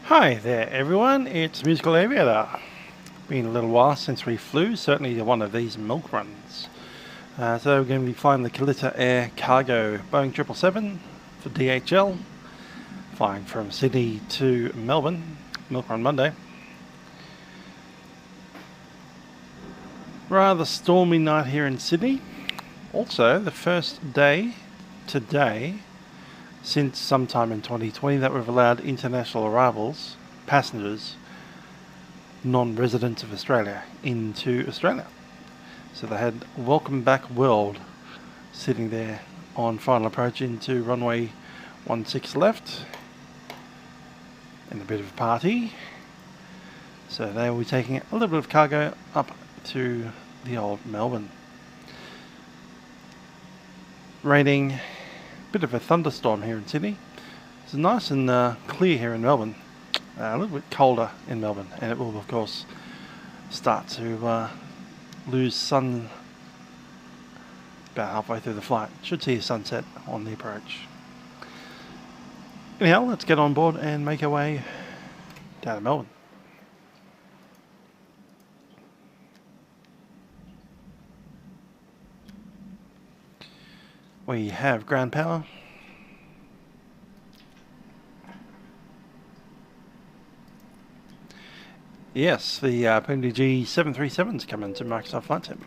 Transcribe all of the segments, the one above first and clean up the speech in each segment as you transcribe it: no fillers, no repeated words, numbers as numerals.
Hi there everyone, it's Musical Aviator. Been a little while since we flew, certainly one of these milk runs. So we're going to be flying the Kalitta Air Cargo Boeing 777 for DHL, flying from Sydney to Melbourne, milk run Monday. Rather stormy night here in Sydney. Also the first day today since sometime in 2020 that we've allowed international arrivals, passengers, non-residents of Australia, into Australia. So they had Welcome Back World sitting there on final approach into runway 16 left, and a bit of a party. So they will be taking a little bit of cargo up to the old Melbourne. Raining. Bit of a thunderstorm here in Sydney. It's nice and clear here in Melbourne. A little bit colder in Melbourne, and it will of course start to lose sun about halfway through the flight. Should see a sunset on the approach. Anyhow, let's get on board and make our way down to Melbourne. We have ground power. Yes, the PMDG 737's coming to Microsoft FlyTampa.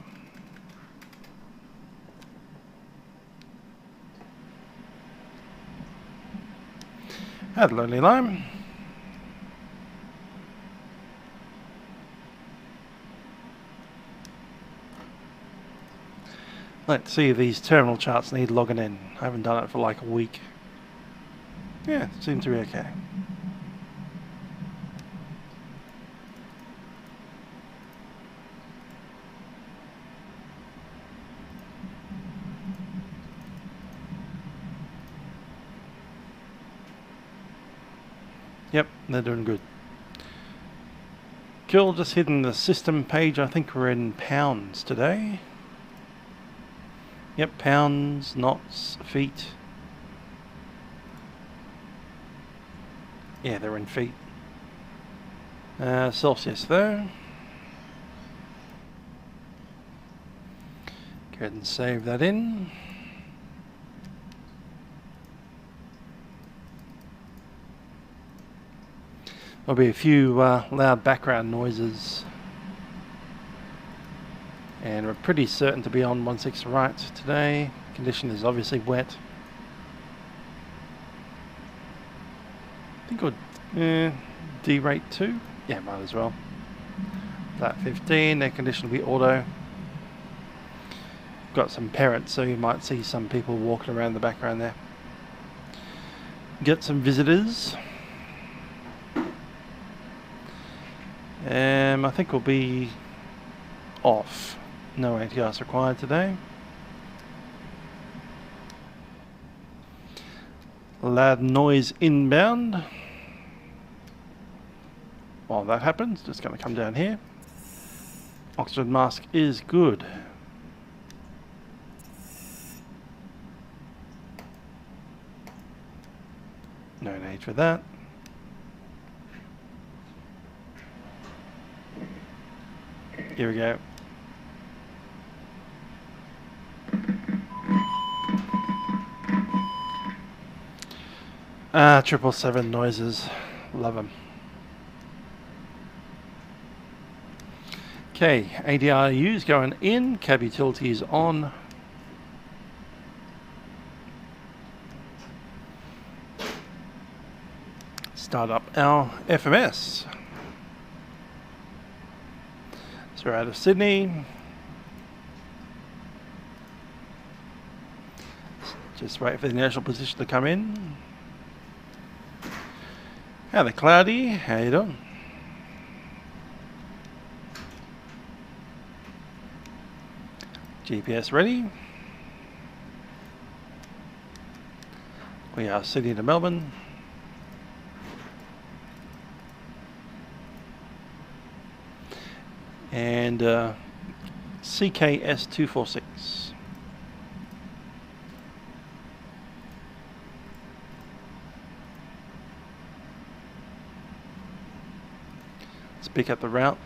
Had Lonely Lime. Let's see if these terminal charts need logging in. I haven't done it for like a week. Yeah, it seems to be okay. Yep, they're doing good. Cool, just hitting the system page. I think we're in pounds today. Yep, pounds, knots, feet. Yeah, they're in feet. Celsius though. Go ahead and save that in. There'll be a few loud background noises. And we're pretty certain to be on 16 right today. Condition is obviously wet. I think we'll derate 2. Yeah, might as well. Flat 15, air condition will be auto. Got some parrots, so you might see some people walking around the background there. Get some visitors. I think we'll be off. No ATRs required today. Loud noise inbound. While that happens, just going to come down here. Oxygen mask is good. No need for that. Here we go. Ah, 777 noises. Love them. Okay, ADRU's going in. Cab utilities on. Start up our FMS. So we're out of Sydney. Just wait for the inertial position to come in. Howdy Cloudy, how you doing? GPS ready. We are Sydney to Melbourne. And CKS 246. pick up the route.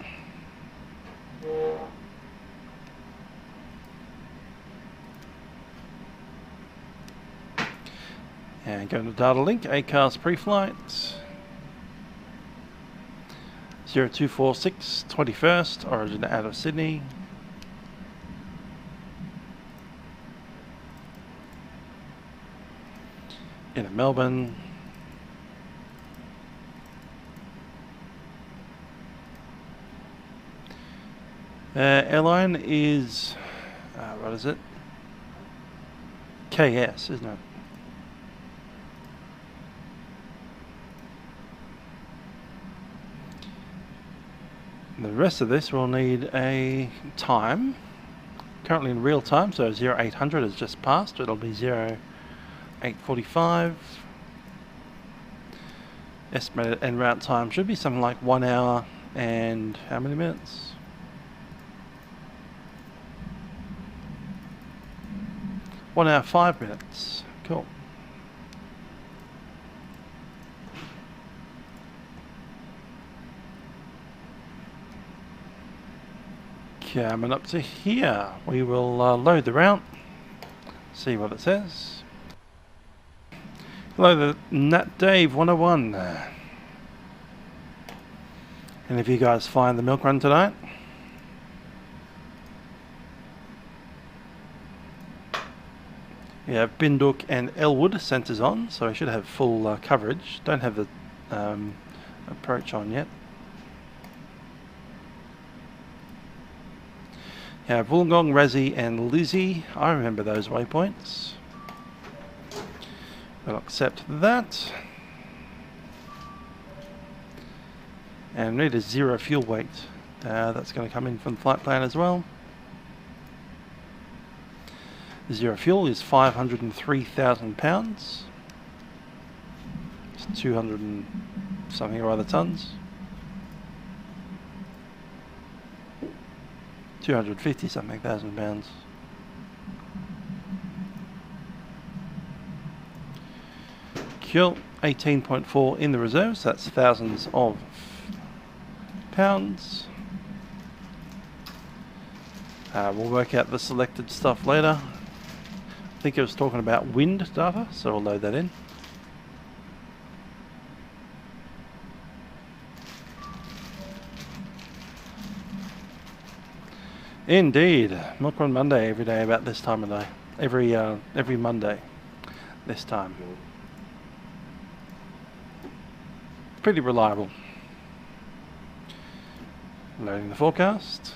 And go to data link, ACARS pre-flight. 0246, 21st, origin out of Sydney. Into Melbourne. Airline is, what is it? KS, isn't it? The rest of this will need a time. Currently in real time, so 0800 has just passed. It'll be 0845. Estimated en route time should be something like 1 hour and how many minutes? 1 hour 5 minutes. Cool. Coming up to here, we will load the route, see what it says. Hello, the Nat Dave 101. And if you guys flying the milk run tonight? We have Binduk and Elwood centres on, so I should have full coverage. Don't have the approach on yet. You have Wollongong, Razzie and Lizzie. I remember those waypoints. We'll accept that. And need a 0 fuel weight. That's going to come in from the flight plan as well. 0 fuel is 503,000 pounds. It's 200 and something or other tons. 250 something thousand pounds. Cool. 18.4 in the reserves. That's thousands of pounds. We'll work out the selected stuff later. I think it was talking about wind data, so we'll load that in. Indeed, Milk Run Monday every day about this time of day. Every Monday, this time. Pretty reliable. Loading the forecast.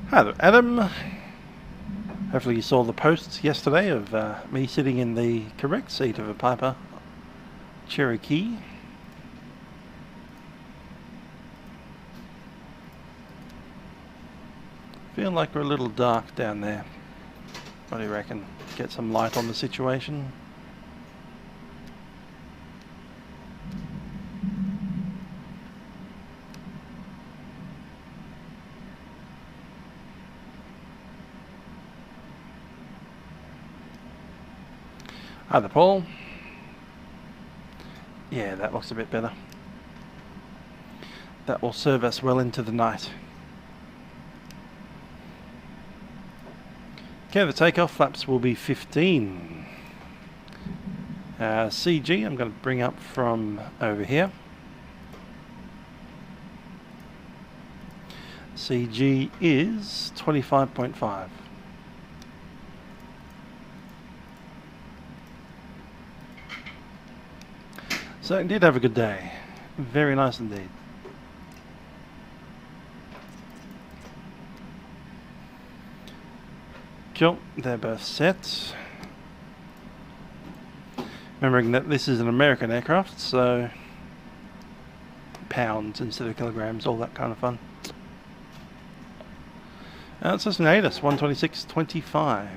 Hi there, Adam. Hopefully you saw the posts yesterday of me sitting in the correct seat of a Piper Cherokee. Feel like we're a little dark down there. What do you reckon? Get some light on the situation. Hi there, Paul. Yeah, that looks a bit better. That will serve us well into the night. Okay, the takeoff flaps will be 15. CG, I'm going to bring up from over here. CG is 25.5. So it did have a good day. Very nice indeed. Cool, they're both set. Remembering that this is an American aircraft, so pounds instead of kilograms, all that kind of fun. It's just an ATIS 126.25.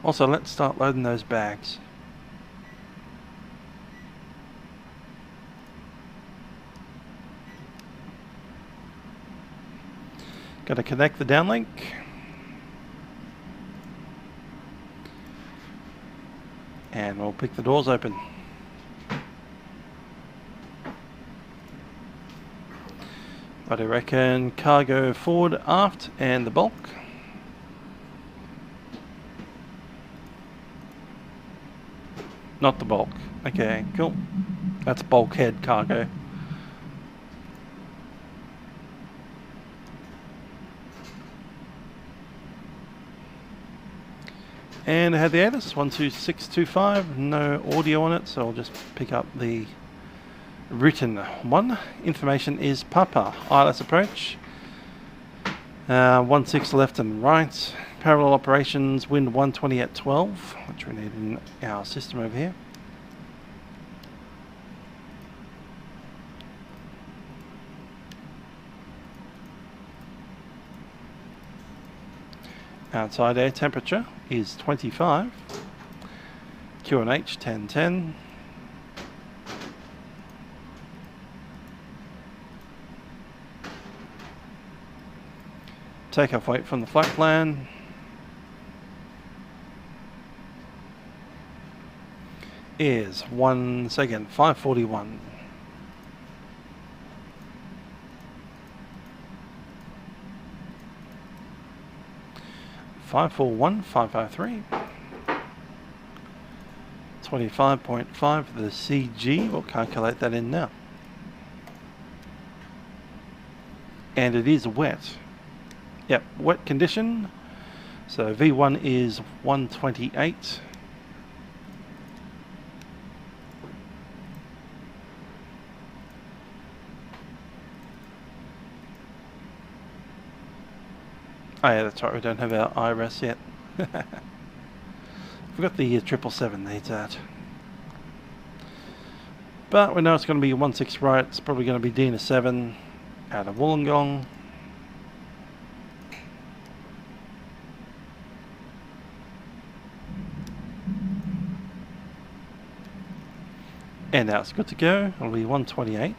Also, let's start loading those bags. Got to connect the downlink. And we'll pick the doors open. But I reckon cargo forward, aft, and the bulk. Not the bulk. Okay, cool. That's bulkhead cargo. And I had the ATIS 12625, no audio on it, so I'll just pick up the written one. Information is Papa, ILS approach, 16 left and right, parallel operations, wind 120 at 12, which we need in our system over here. Outside air temperature is 25, QNH 1010. Takeoff weight from the flight plan is 1 second, 541. Five four one 553. 25.5 for the CG. We'll calculate that in now. And it is wet. Yep, wet condition. So V1 is 128. Oh yeah, that's right, we don't have our IRS yet. Forgot the 777 needs that. But we know it's going to be 16 right, it's probably going to be Dina 7 out of Wollongong. And now it's good to go, it'll be 128.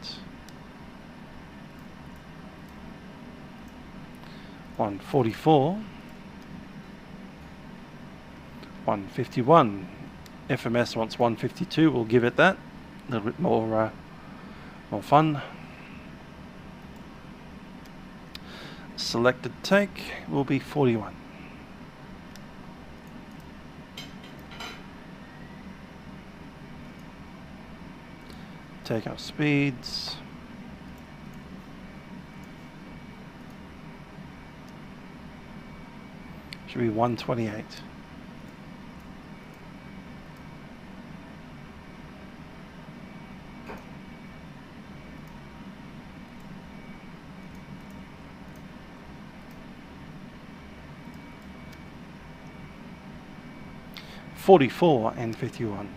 144, 151. FMS wants 152. We'll give it that. A little bit more fun. Selected take will be 41. Takeoff speeds. Should be 128. $44 and 51.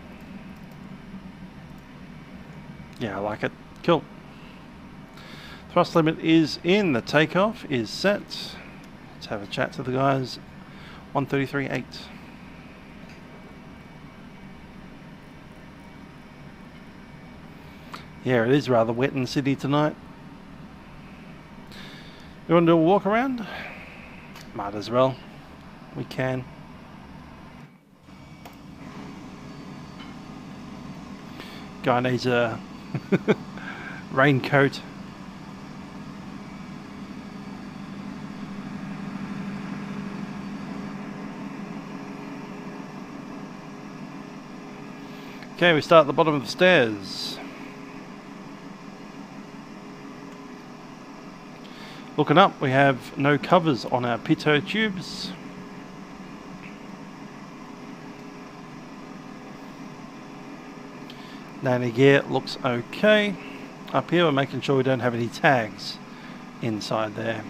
Yeah, I like it. Cool. Thrust limit is in. The takeoff is set. Let's have a chat to the guys. 133.8. Yeah, it is rather wet in the city tonight. You want to do a walk around? Might as well. We can. Guy needs a raincoat. Okay, we start at the bottom of the stairs. Looking up, we have no covers on our pitot tubes. Landing gear looks okay. Up here, we're making sure we don't have any tags inside there.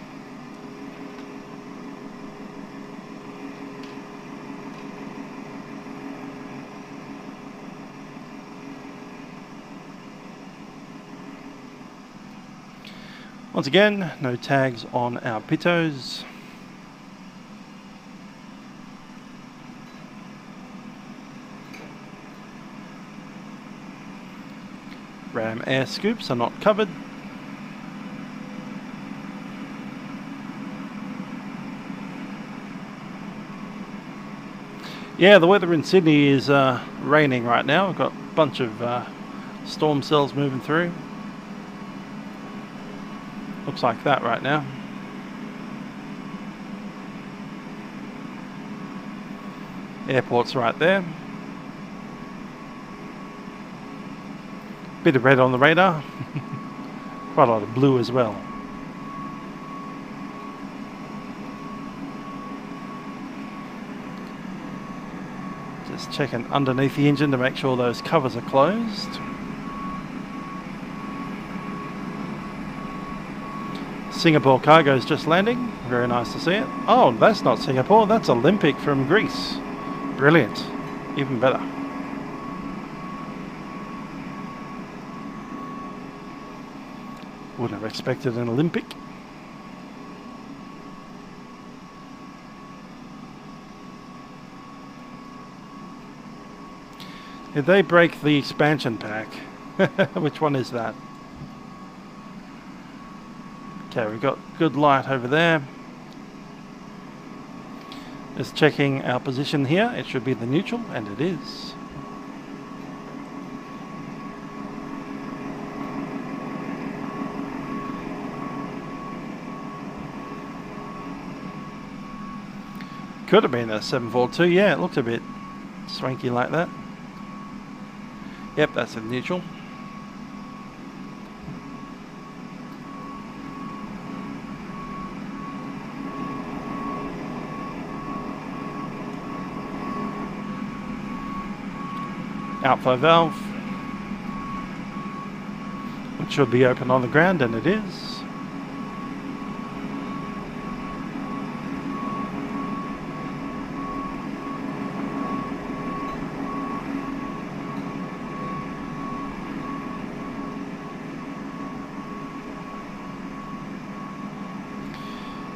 Once again, no tags on our pitos. Ram air scoops are not covered. Yeah, the weather in Sydney is raining right now. We've got a bunch of storm cells moving through. Looks like that right now. Airport's right there. Bit of red on the radar. Quite a lot of blue as well. Just checking underneath the engine to make sure those covers are closed. Singapore cargo's just landing. Very nice to see it. Oh, that's not Singapore, that's Olympic from Greece. Brilliant. Even better. Wouldn't have expected an Olympic. Did they break the expansion pack? Which one is that? Okay, we've got good light over there. Just checking our position here. It should be the neutral, and it is. Could have been a 742. Yeah, it looked a bit swanky like that. Yep, that's a neutral. Outflow valve, which should be open on the ground, and it is.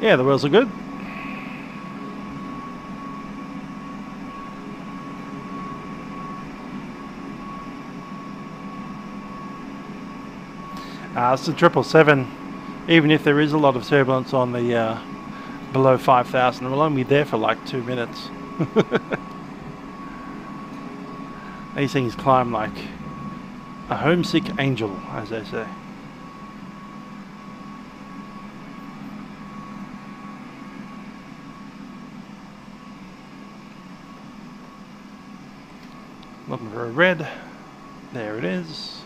Yeah, the wheels are good. It's the 777. Even if there is a lot of turbulence on the below 5,000, we'll only be there for like 2 minutes. These things climb like a homesick angel, as they say. Looking for a red. There it is.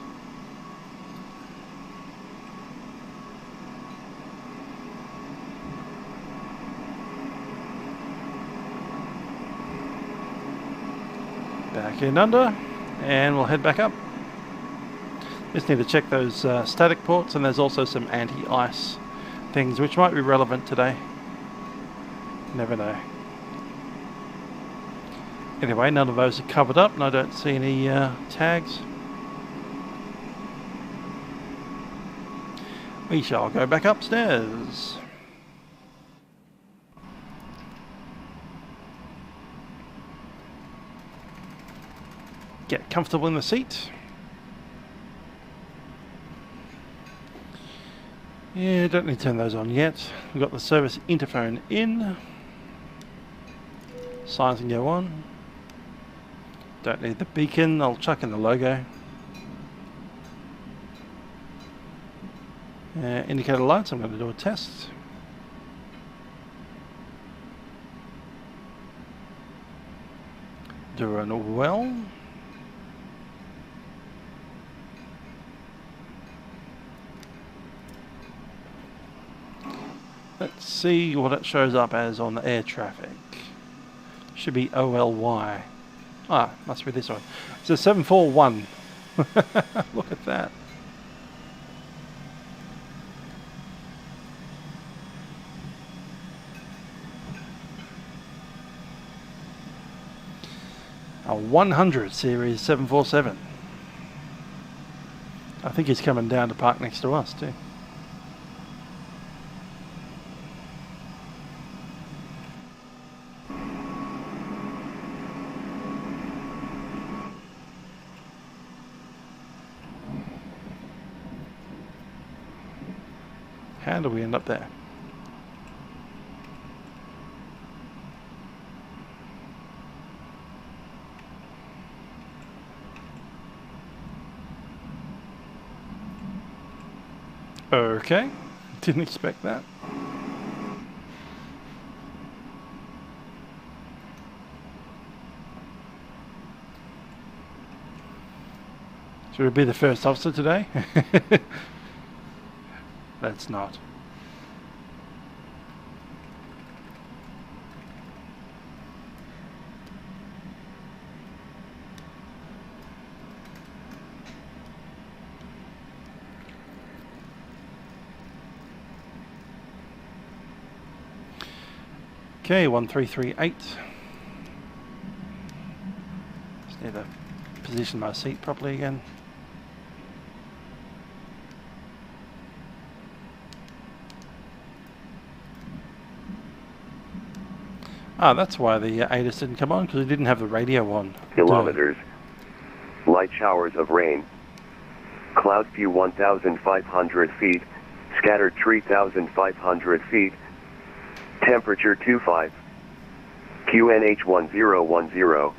Back in under, and we'll head back up. Just need to check those static ports, and there's also some anti-ice things which might be relevant today. Never know. Anyway, none of those are covered up, and I don't see any tags. We shall go back upstairs. Get comfortable in the seat. Yeah, don't need to turn those on yet. We've got the service interphone in. Signs can go on. Don't need the beacon, I'll chuck in the logo. Indicator lights, I'm going to do a test. Doing well. Let's see what it shows up as on the air traffic. Should be OLY. Ah, must be this one. It's a 741. Look at that. A 100 series 747. I think he's coming down to park next to us too. How do we end up there? Okay, didn't expect that. Should we be the first officer today? Let's not. Okay, 1338. Just need to position my seat properly again. Ah, that's why the ATIS didn't come on, because it didn't have the radio on. Kilometers. Light showers of rain. Cloud view 1,500 feet. Scattered 3,500 feet. Temperature 25. QNH 1010.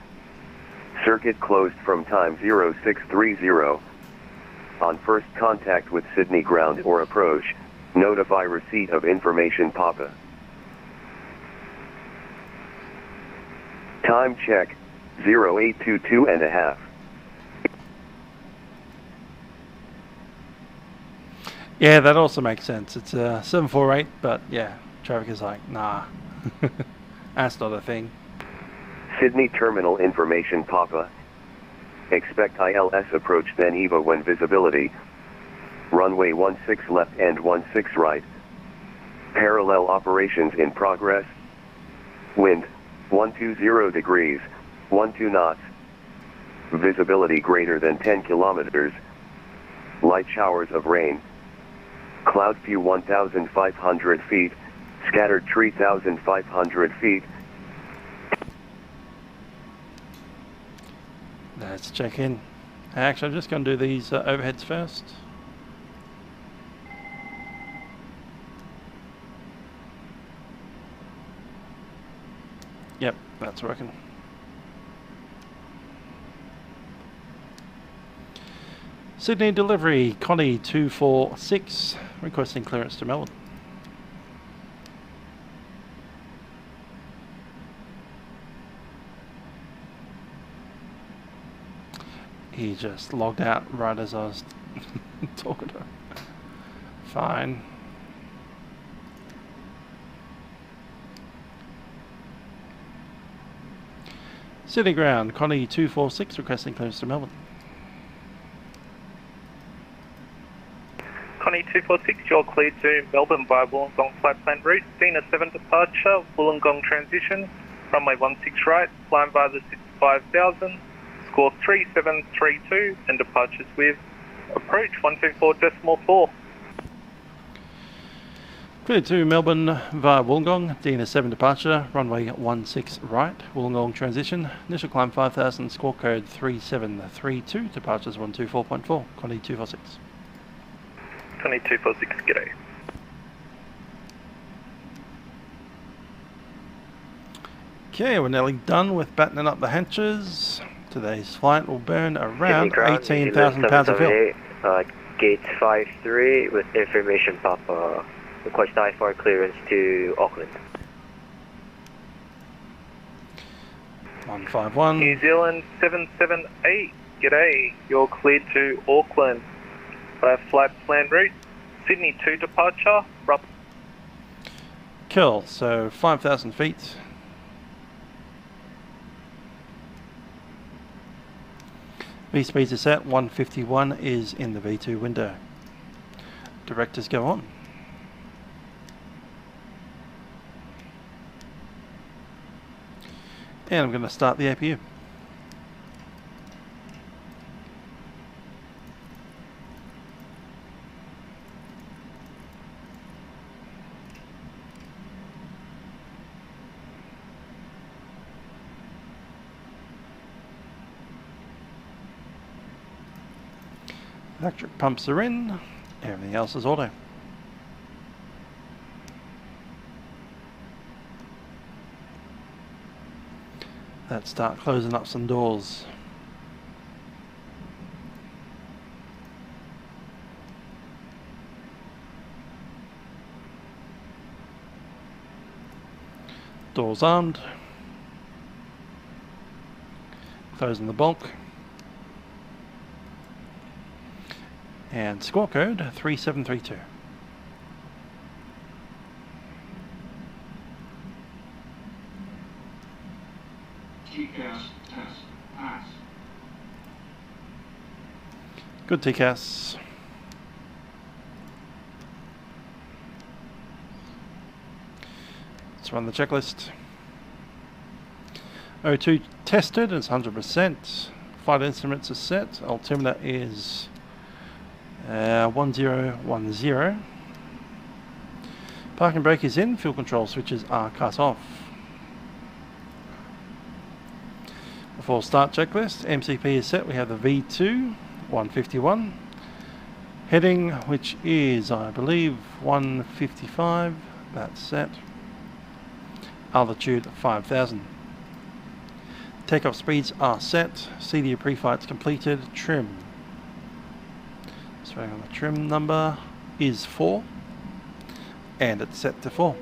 Circuit closed from time 0630. On first contact with Sydney ground or approach, notify receipt of information Papa. Time check, 0822.5. Yeah, that also makes sense. It's 748, but yeah, traffic is like, nah. That's not a thing. Sydney terminal information Papa. Expect ILS approach then EVA when visibility. Runway 16 left and 16 right. Parallel operations in progress. Wind 120 degrees, 12 knots. Visibility greater than 10 kilometers. Light showers of rain. Cloud view 1,500 feet. Scattered 3,500 feet. Let's check in. Actually, I'm just going to do these overheads first. Yep, that's working. Sydney delivery, Connie 246, requesting clearance to Melbourne. He just logged out right as I was talking to him. Fine. Sydney ground, Connie 246, requesting clearance to Melbourne. Connie 246, you're cleared to Melbourne via Wollongong flight plan route. Dina 7 departure, Wollongong transition, runway 16 right, flying via the 5000, score 3732, and departures with approach 124.4. Cleared to Melbourne via Wollongong, Dina 7 departure, runway 16 right, Wollongong transition, initial climb 5000, score code 3732, departures 124.4, Connie 246. Connie 246, g'day. Okay, we're nearly done with battening up the hatches. Today's flight will burn around 18,000 pounds of fuel. Gate 53 with information Papa. Request I4 clearance to Auckland. 151. New Zealand 778, g'day. You're cleared to Auckland via flight plan route. Sydney 2 departure, Cool, so 5,000 feet. V-speeds are set, 151 is in the V2 window. Directors go on. And I'm going to start the APU. Electric pumps are in, everything else is auto. Let's start closing up some doors. Doors armed. Closing the bulk. And score code 3732. TCAS test pass. Good TCAS. Let's run the checklist. O2 tested, it's 100%. Flight instruments are set. Altimeter is 1010. Parking brake is in. Fuel control switches are cut off. Before start checklist, MCP is set. We have the V2 151. Heading, which is, I believe, 155. That's set. Altitude 5000. Takeoff speeds are set. CDU pre-flight's completed. Trim. So on the trim number is 4. And it's set to 4.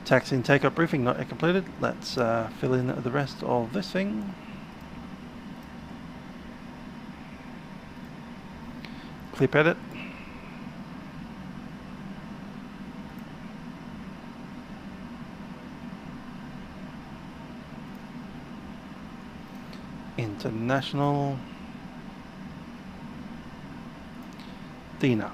Taxi and takeoff briefing not yet completed. Let's fill in the rest of this thing. Clip edit. International. Dina.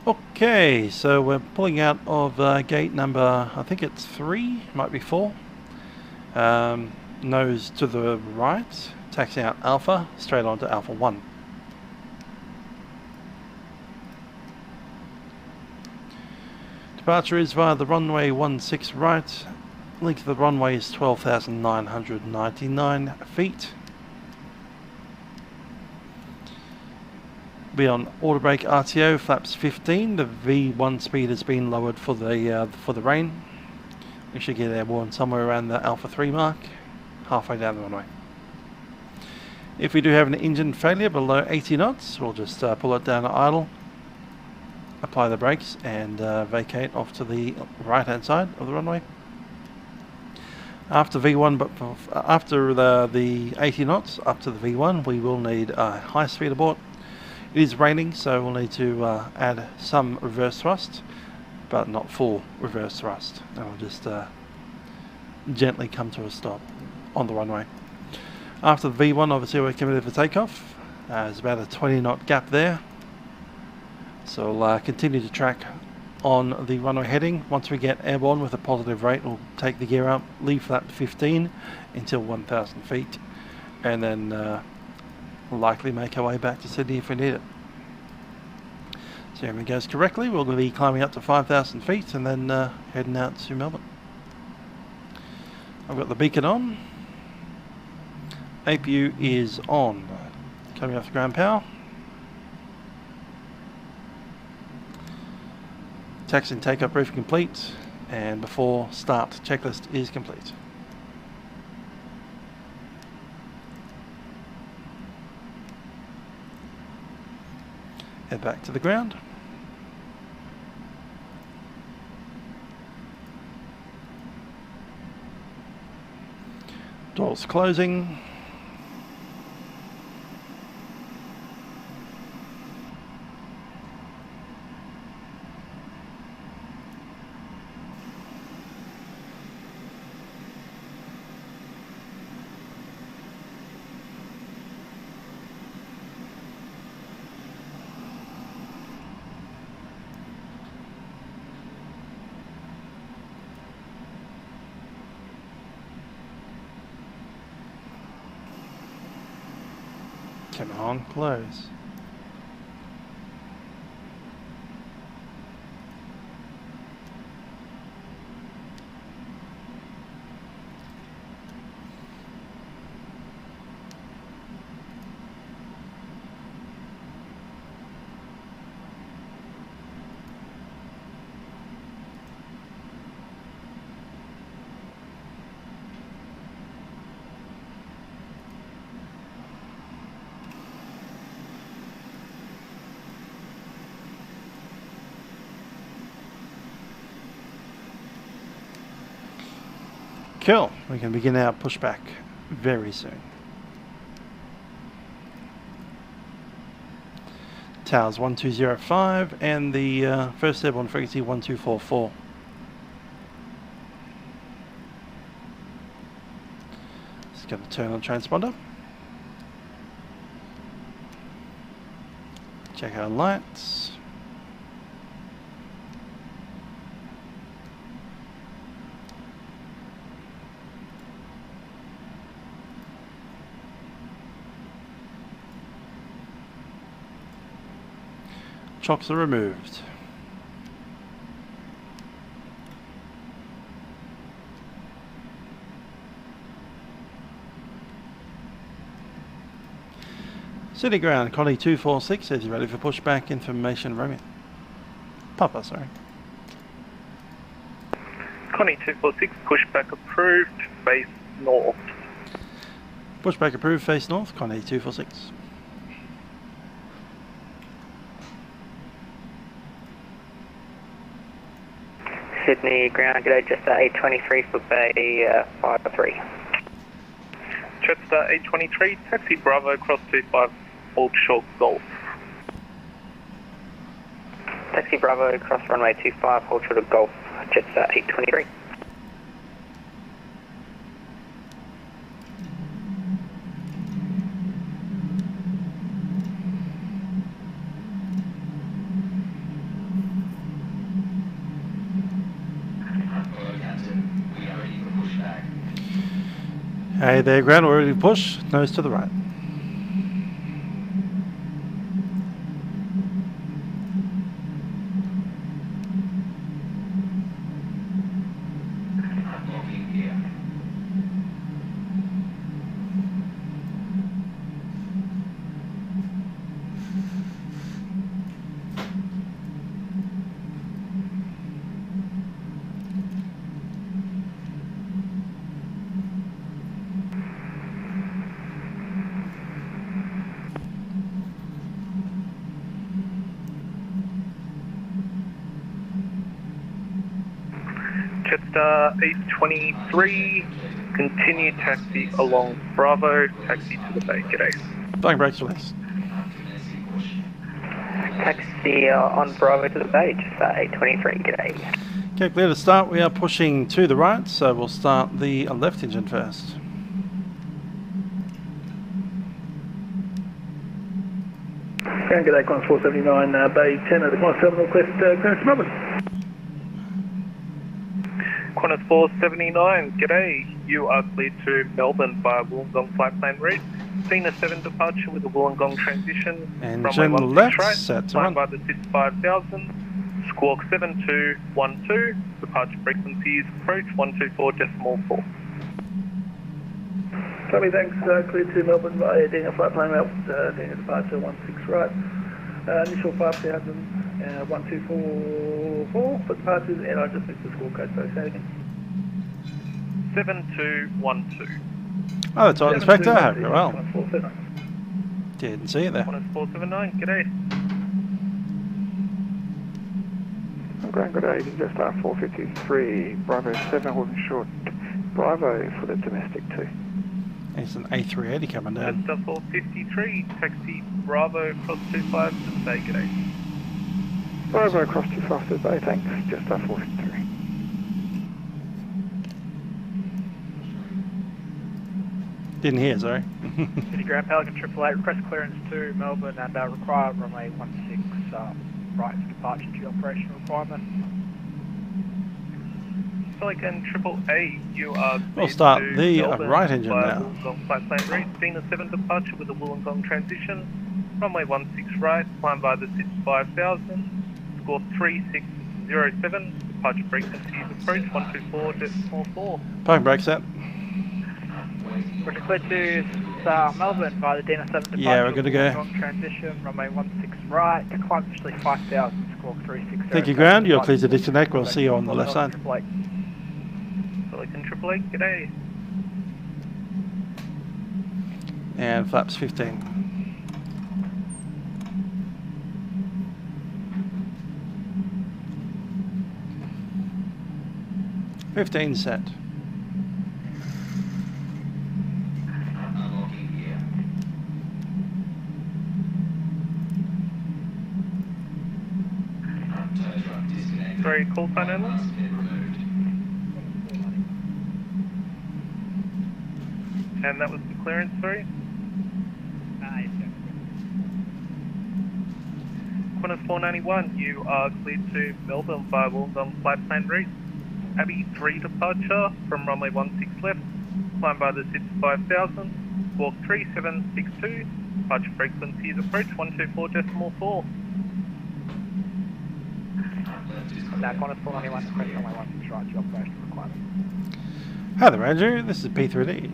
Okay, so we're pulling out of gate number, I think it's 3, might be 4. Nose to the right, taxi out Alpha, straight on to Alpha 1. Departure is via the runway 16 right. Length of the runway is 12,999 feet. Be on auto brake RTO, flaps 15. The V1 speed has been lowered for the rain. We should get airborne somewhere around the Alpha 3 mark, halfway down the runway. If we do have an engine failure below 80 knots, we'll just pull it down to idle, apply the brakes, and vacate off to the right hand side of the runway. After V1, but after the 80 knots up to the V1, we will need a high speed abort. It is raining, so we'll need to add some reverse thrust, but not full reverse thrust. And we'll just gently come to a stop on the runway. After the V1, obviously we're committed for takeoff. There's about a 20 knot gap there. So we'll continue to track on the runway heading. Once we get airborne with a positive rate, we'll take the gear up, leave flap 15 until 1,000 feet, and then we'll likely make our way back to Sydney if we need it. So if everything goes correctly, we'll be climbing up to 5,000 feet and then heading out to Melbourne. I've got the beacon on. APU is on. Coming off the ground power. Taxi and takeoff briefing complete, and before start checklist is complete. Head back to the ground. Doors closing. Come on, close. Cool. We can begin our pushback very soon. Towers 1205 and the first airborne frequency 1244. Just going to turn on transponder. Check our lights. Chocks are removed. City ground, Connie 246 says you're ready for pushback information Romeo. Papa, sorry. Connie 246, pushback approved, face north. Pushback approved, face north, Connie 246. Sydney ground, g'day, just 823 for Bay 53. Jetstar 823, taxi Bravo, cross 25, Old Shore Golf. Taxi Bravo, cross runway 25, Old Shore Golf, Jetstar 823. Hey there, ground, we're ready to push, nose to the right. Jetstar 823, continue taxi along Bravo, taxi to the bay, g'day. Flying brakes released. Taxi on Bravo to the bay, Jetstar 823, g'day. Okay, clear to start. We are pushing to the right, so we'll start the left engine first. G'day, Qantas 479, Bay 10 at the Qantas Terminal, Quest, clearance Melbourne. Qantas 479, g'day. You are cleared to Melbourne via Wollongong flight plan route. Cena 7 departure with a Wollongong transition. Engine left, right, set to flying run. by the 65000. Squawk 7212. Departure frequencies approach 124.4. Tommy, thanks. Cleared to Melbourne via Daniel flight plan route. Daniel departure 16 right. Initial 5000. 1244 for departures, and I just missed the score code, so say it again. 7212. Oh, that's all, Inspector. I hope you're well. 479. Didn't see you there. Qantas 479, g'day. Grand good day, Jetstar 453, Bravo 7 holding short, Bravo for the domestic 2. It's an A380 coming down. Jetstar 453, taxi Bravo, cross 25 to the bay, g'day. Bravo across 25 to the bay, thanks, Jetstar 453. Didn't hear, sorry. City Ground Pelican 888, request clearance to Melbourne and require runway 16 right for departure to operational requirement. Pelican 888, you are We'll start to the Melbourne right engine via now. Wollongong flight plan route. Cena 7 departure with a Wollongong transition. Runway 16 right, climb by the 65000. Score 3607. Departure frequencies approach 124.44. Parking brake set. We're clear to Melbourne via the Dina 7 departure. Yeah, we're good to go. Transition, runway 16 right, climb officially 5000, squawk 360. Thank you, ground. You're clear to disconnect. We'll see you on the left side. Pelican 888, g'day. And flaps 15. Set. sorry, call sign only. And that was the clearance, sorry. Qantas 491, you are cleared to Melbourne via Wollongong flight plan route. Abbey 3 departure from runway 16 left, climb by the SIDS 5000, squawk 3762, departure frequency is approach 124.4. Now, Qantas 491, press runway 16 right to operational requirement. Hi there, Andrew. This is P3D.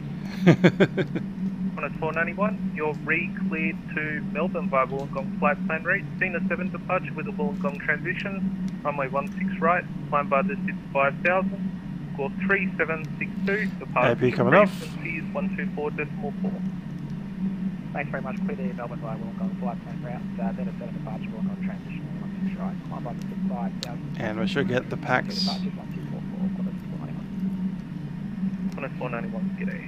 Qantas 491, you're re-cleared to Melbourne via Wollongong flight plan route. Cena 7 departure with a Wollongong transition. Runway 16 right, climb by the SIDS 5000. Squawk 3762. Departure AP coming off. frequency is 124.4. Thanks very much. Clear to Melbourne via Wollongong flight plan route. Then a 7 departure Wollongong transition. 16 right, climb by the SIDS 5000. And we should get the packs. Departure 1244. Qantas 491, g'day.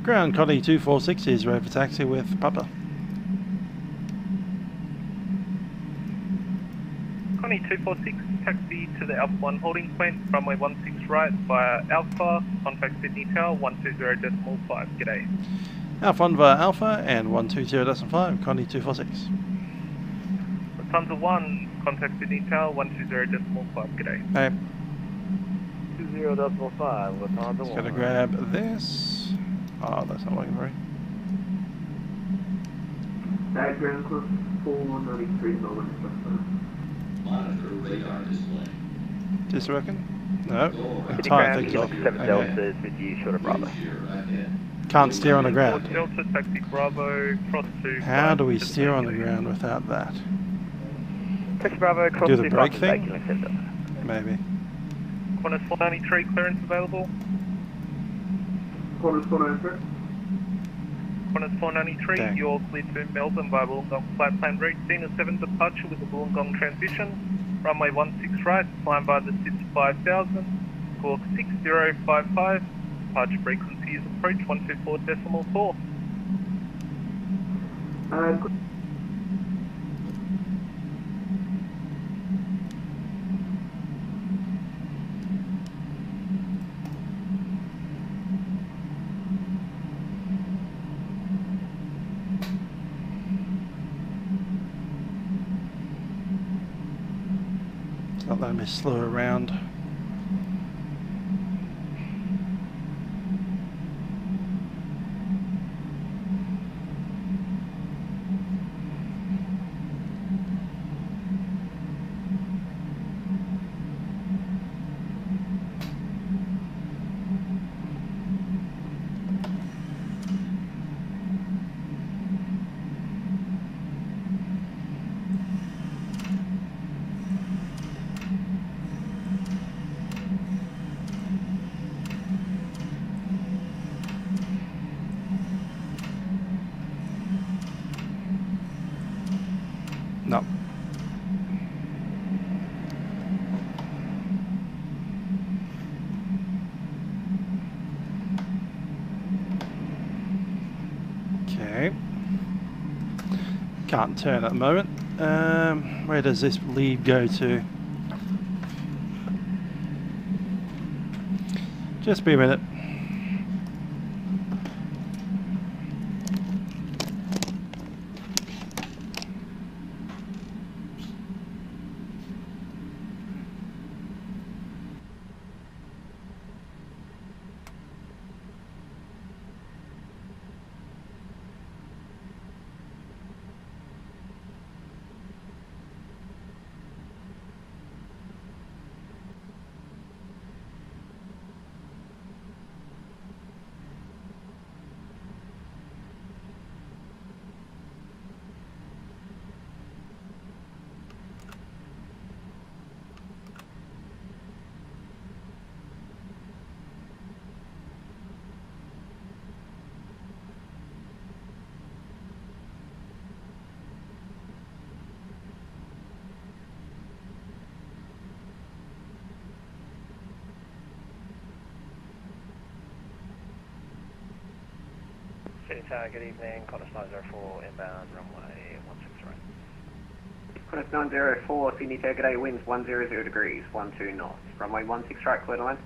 Ground Connie 246 is ready for taxi with Papa. Connie 246, taxi to the Alpha 1 holding point, runway 16 right via Alpha, contact Sydney Tower 120.5, g'day. Alpha 1 via Alpha and 120.5, Connie 246. Lufthansa 1, contact Sydney Tower 120.5, g'day. Hey, 20.5, Lufthansa 1. just gotta grab this. Oh, that's not working right. Ground Club 493 Melbourne. Monitor radar display. This working? No. City Time ground, things Kilo off. 7 Delta is with you, short of Bravo. Can't steer on the ground. Delta, taxi Bravo, cross to... How do we steer on the ground without that? Taxi Bravo, cross Do the to brake Fox, thing? Kilo 7 Delta. Maybe. Qantas 493, clearance available. Qantas 493. Qantas 493, Dang. you're cleared to Melbourne via Wollongong flight plan route. Cena 7 departure with a Wollongong transition. Runway 16 right, climb by the SIDS 5000. Squawk 6055. Departure frequency is approach 124.4. Not letting me slow around. No. Okay. Can't turn at the moment. Where does this lead go to? Just be a minute. City Tower, good evening. Qantas 904 inbound, runway 16 right. Qantas 904, Sydney Takeoff, winds 100 degrees, 12 knots. Runway 16 right, clear to land.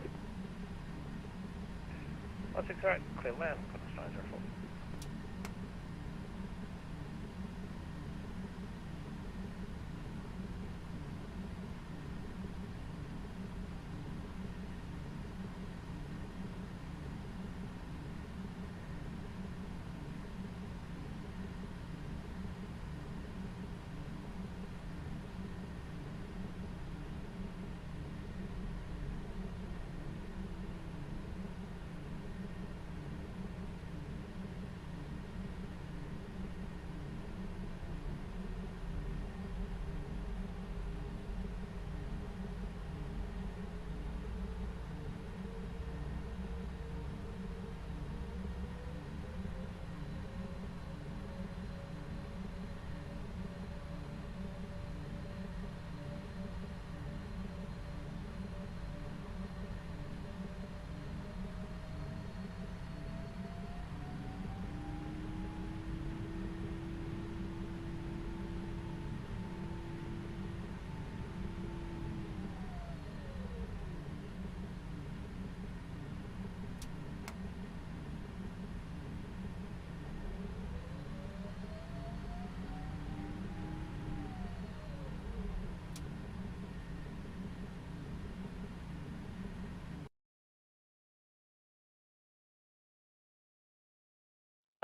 16 right, clear land, Qantas 904.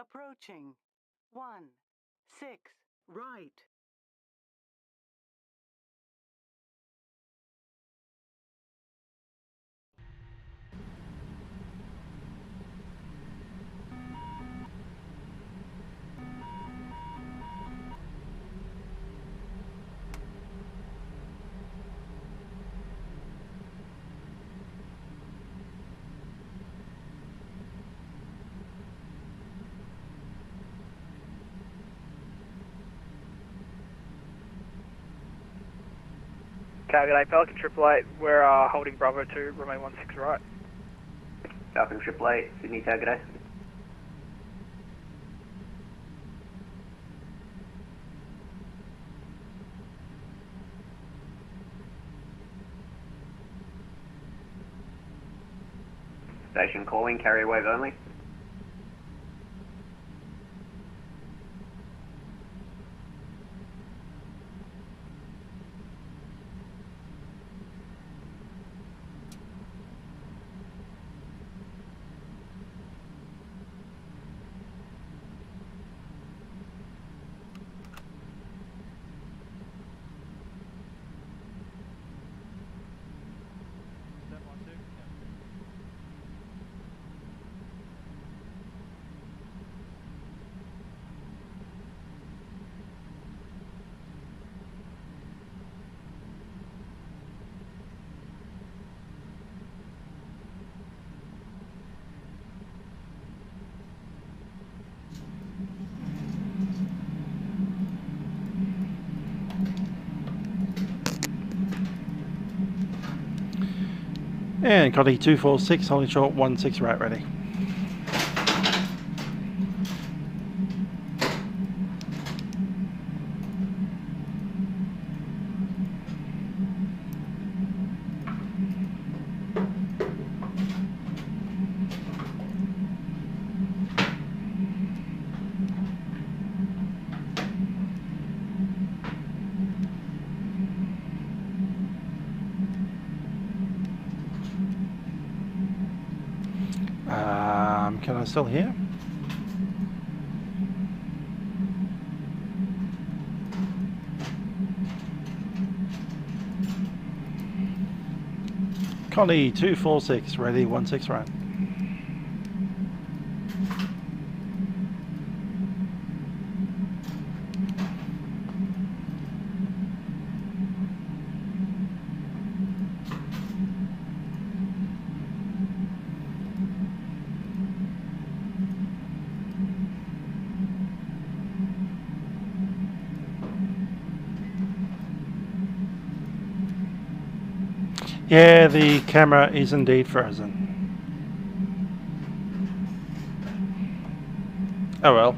Approaching 16 right. Calculate Pelican 888, we're holding Bravo 2, remain 16 right. Falcon 888, Sydney Takeoff. Station calling, carrier wave only. And Connie 246, holding short 16 right, ready. Can I still hear? Connie 246, ready 16 right. Yeah, the camera is indeed frozen. Oh well.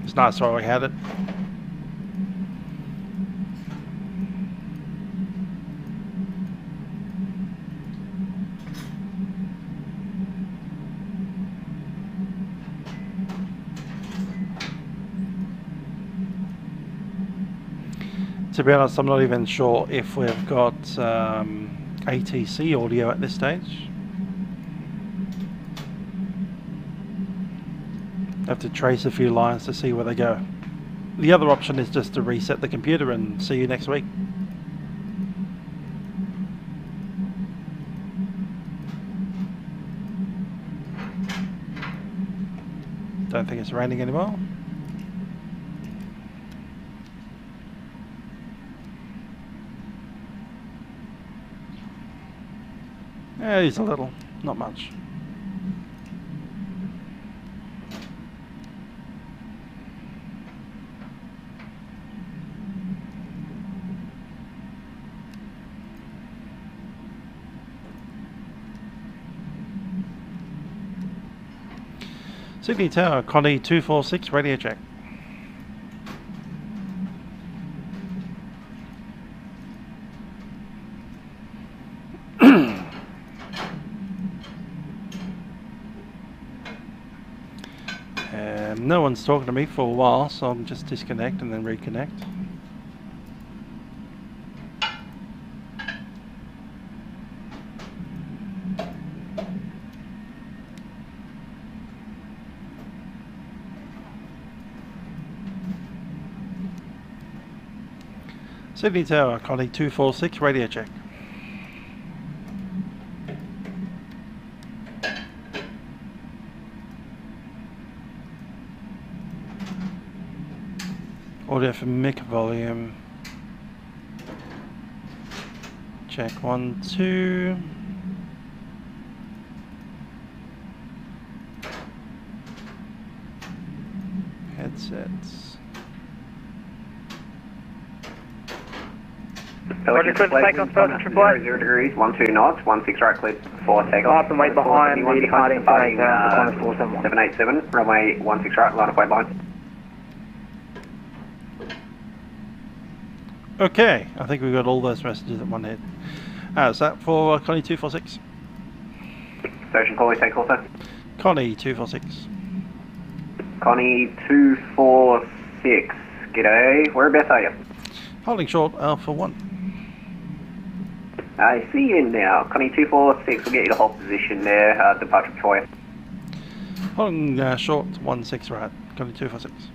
It's nice while we had it. To be honest, I'm not even sure if we've got ATC audio at this stage. Have to trace a few lines to see where they go. The other option is just to reset the computer and see you next week. Don't think it's raining anymore. Yeah, it's a little, not much. Sydney Tower, Connie 246, radio check. No one's talking to me for a while, so I'll just disconnect and then reconnect. Sydney Tower, Connie 246, radio check. Audio for mic volume. Check 1, 2. Headsets. Roger, clear to take off, Delta 088. 0 degrees, 12 knots, 16 right, clear for takeoff. Up and wait behind the departing 787, runway 16 right, line of white line. Okay, I think we've got all those messages at one hit. Is that for Connie 246? Station call, take call, sir. Connie 246. Connie 246, g'day, whereabouts are you? Holding short, Alpha 1. I see you now. Connie 246, we'll get you to hold position there, departure for you. Holding short, 16 right, Connie 246.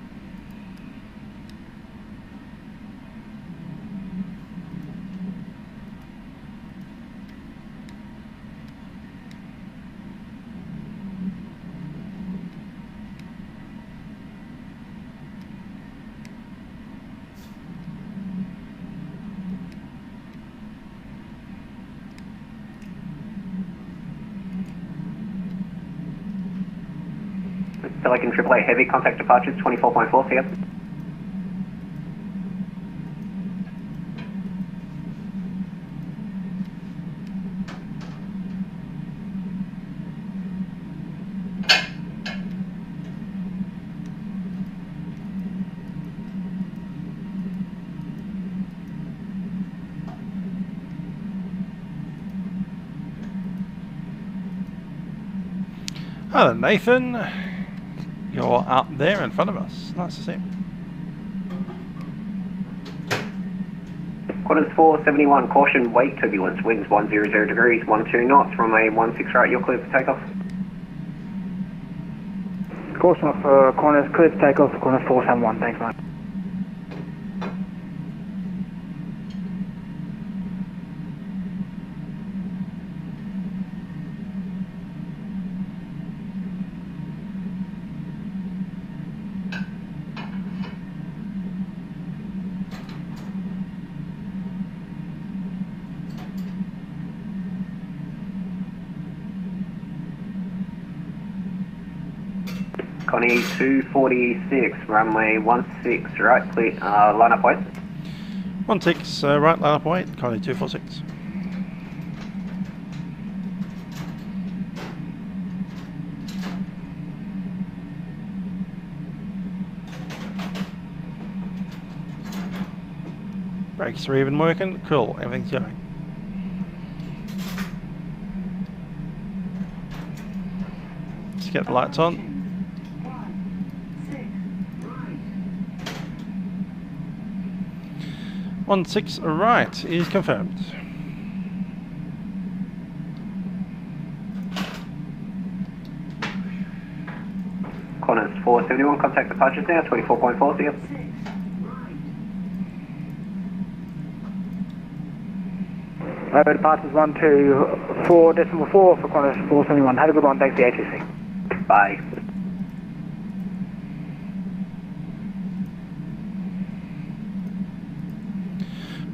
Pelican AAA heavy, contact departures 24.4, see ya. Hello Nathan, you're up there in front of us, nice to see you. Quarters 471, caution, wake turbulence, winds 100 degrees, 12 knots, runway 16 right, you're clear for takeoff. Caution off for corners, clear to take off, corner 471, thanks mate. Connie 246, runway 16 right, clear, line up weight. 16 right, line up weight, Connie 246. Brakes are even working, cool, everything's going. Let's get the lights on. 16 right is confirmed. Qantas 471, contact departures now, 24.4, see you. Over departures 124.4 for Qantas 471. Have a good one, thanks the ATC. Bye.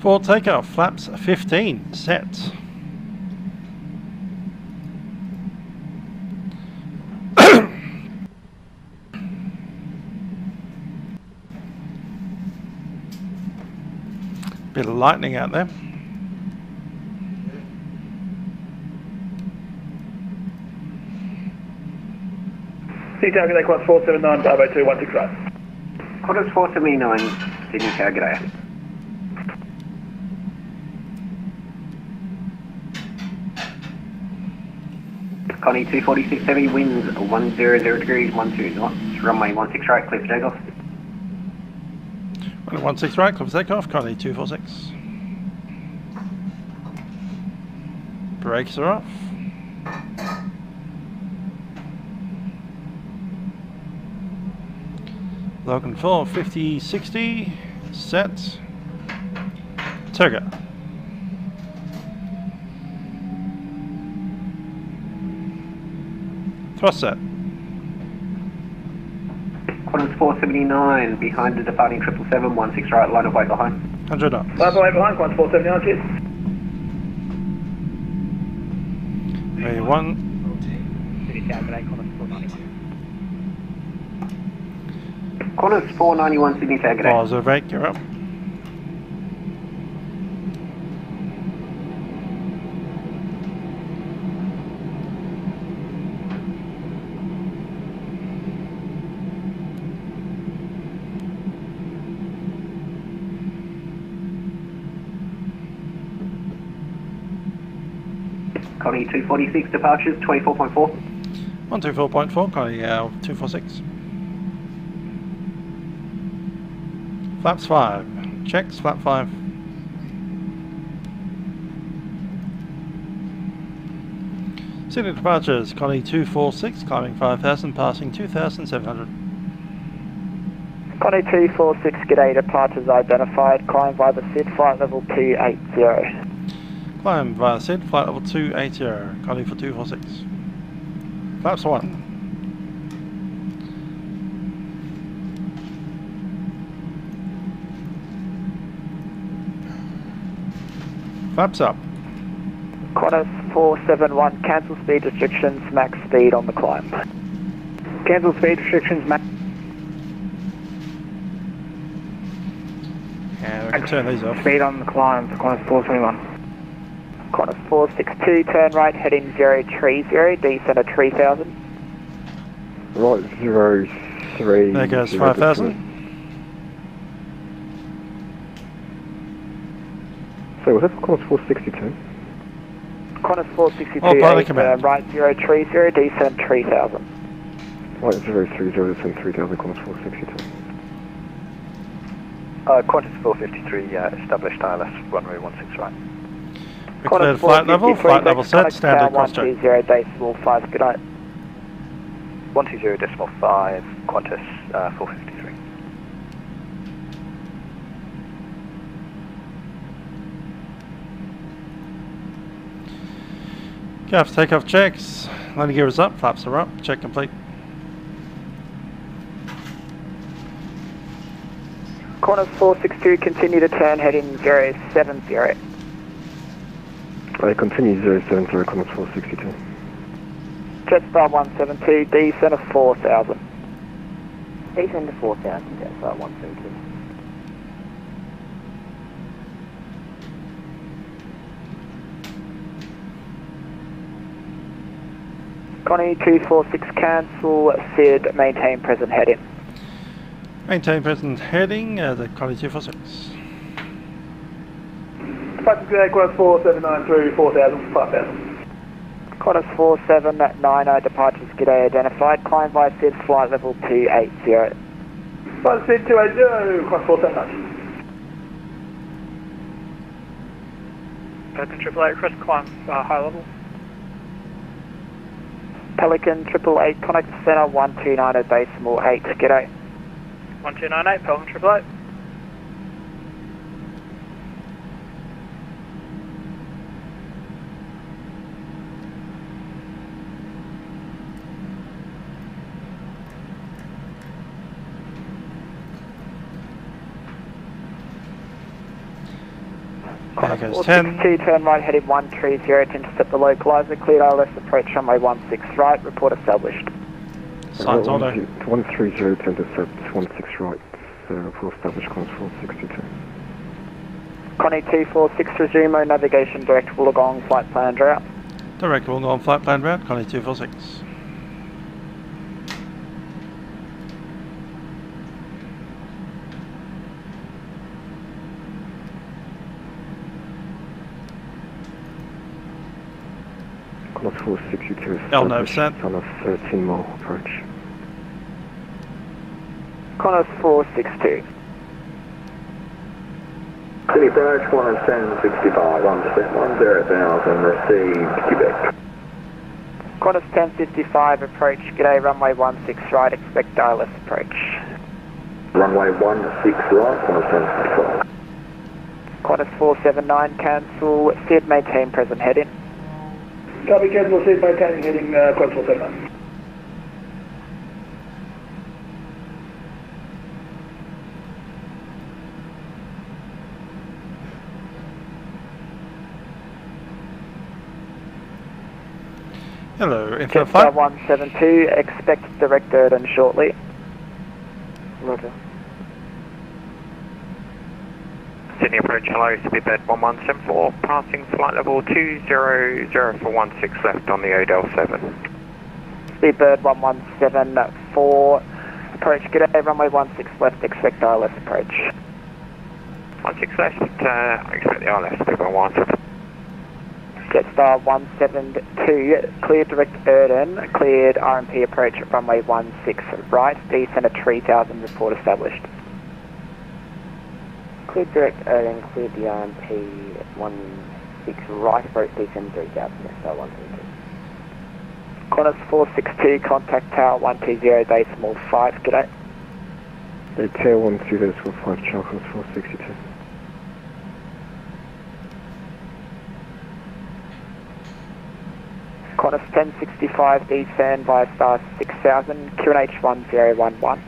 For takeoff, flaps 15 set. Bit of lightning out there. Sea Tower G'day, Qantas 479, Bravo 216 right. Qantas 479, Sydney Tower G'day. Connie 246.70, winds 100 degrees, 12 knots, runway 16 right, clear for takeoff. Runway 16 right, clear for takeoff, Connie 246. Brakes are off. Logan 4, 50, 60, set, Turga. Thrust set. Qantas 479, behind the departing 777, 16 right, line of way behind. 100 knots. Line of way behind, Qantas 479, cheers. Ready, 1. City Tower G'day, Qantas 491. Qantas 491, Sydney Tower G'day. Bars of 8, you're up. Connie 246, departures 24.4. 124.4, Connie 246. Flaps 5. Checks, flap 5. Sydney departures, Connie 246, climbing 5,000, passing 2,700. Connie 246, g'day, departures identified, climb via the SID, flight level 280. Climb via SID, flight level 280, Connie for 246. Flaps 1. Flaps up. Qantas 471, cancel speed restrictions, max speed on the climb. Cancel speed restrictions, max. Yeah, we can turn these off. Speed on the climb for Qantas 421. Qantas 462, turn right, heading 030, descend at 3000. Right, 03. There goes 5,000. So was that for Qantas 462? Qantas 462, Oh, pilot command. right 030, descend 3000. Right, 030, descend 3000, Qantas 462. Qantas 453, established ILS, runway 16 right. Declared flight level set, standard cross check. 120.5, good night. 120.5, Qantas 453. Gaff takeoff checks. Landing gear is up, flaps are up, check complete. Qantas 462, continue to turn heading 070. I continue 070, Qantas 462. Jetstar 172, descend to 4000. Descend to 4000, Jetstar 172. Connie 246, cancel SID, maintain present heading. Maintain present heading, the Connie 246. Qantas 479 through 4000, 5000. Qantas 4790, departures g'day identified, climb via SID, flight level 280. Flight SID 280, Qantas 479. Pelican 888, request climb high level. Pelican 888, contact center 129 at decimal 8. G'day. 1298, Pelican 888. There goes 10. 62, turn right heading 130 to intercept the localizer. Cleared ILS approach runway 16 right. Report established. Signs auto. 130 to intercept 16 right. Report established, Cons 462. Connie 246, resume navigation direct Wollongong, flight plan route. Direct Wollongong flight plan route, Connie 246. Cons 462. L-no set. On a 13-mile approach. Connors 462. City approach 11065, on descent 10,000, received Quebec. Connors 1055, approach, g'day, runway 16 right, expect ILS approach. Runway 16 right, Connors 1055. Qantas 479, cancel, SID maintain present heading. Copy, cancel, SID maintaining heading, Qantas 479. Hello, Jetstar FLAI 172, expect direct Durden shortly. Roger. Sydney approach, hello, Speedbird 1174, passing flight level 200 for 16 left on the Odell 7. Speedbird 1174, approach, g'day, runway 16 left, expect ILS approach. 16 left, expect the ILS to be 117. Jetstar 172, cleared direct Erden, cleared RMP approach at runway 16 right, descent at 3000, report established. Cleared direct Erden, cleared the RMP 16 right, approach descent 3000, Jetstar 172. Qantas 462, contact tower 120, decimal 5, g'day. Tail 120, 5, Charles 462. Qantas 1065, descend via star 6000, QNH 1011.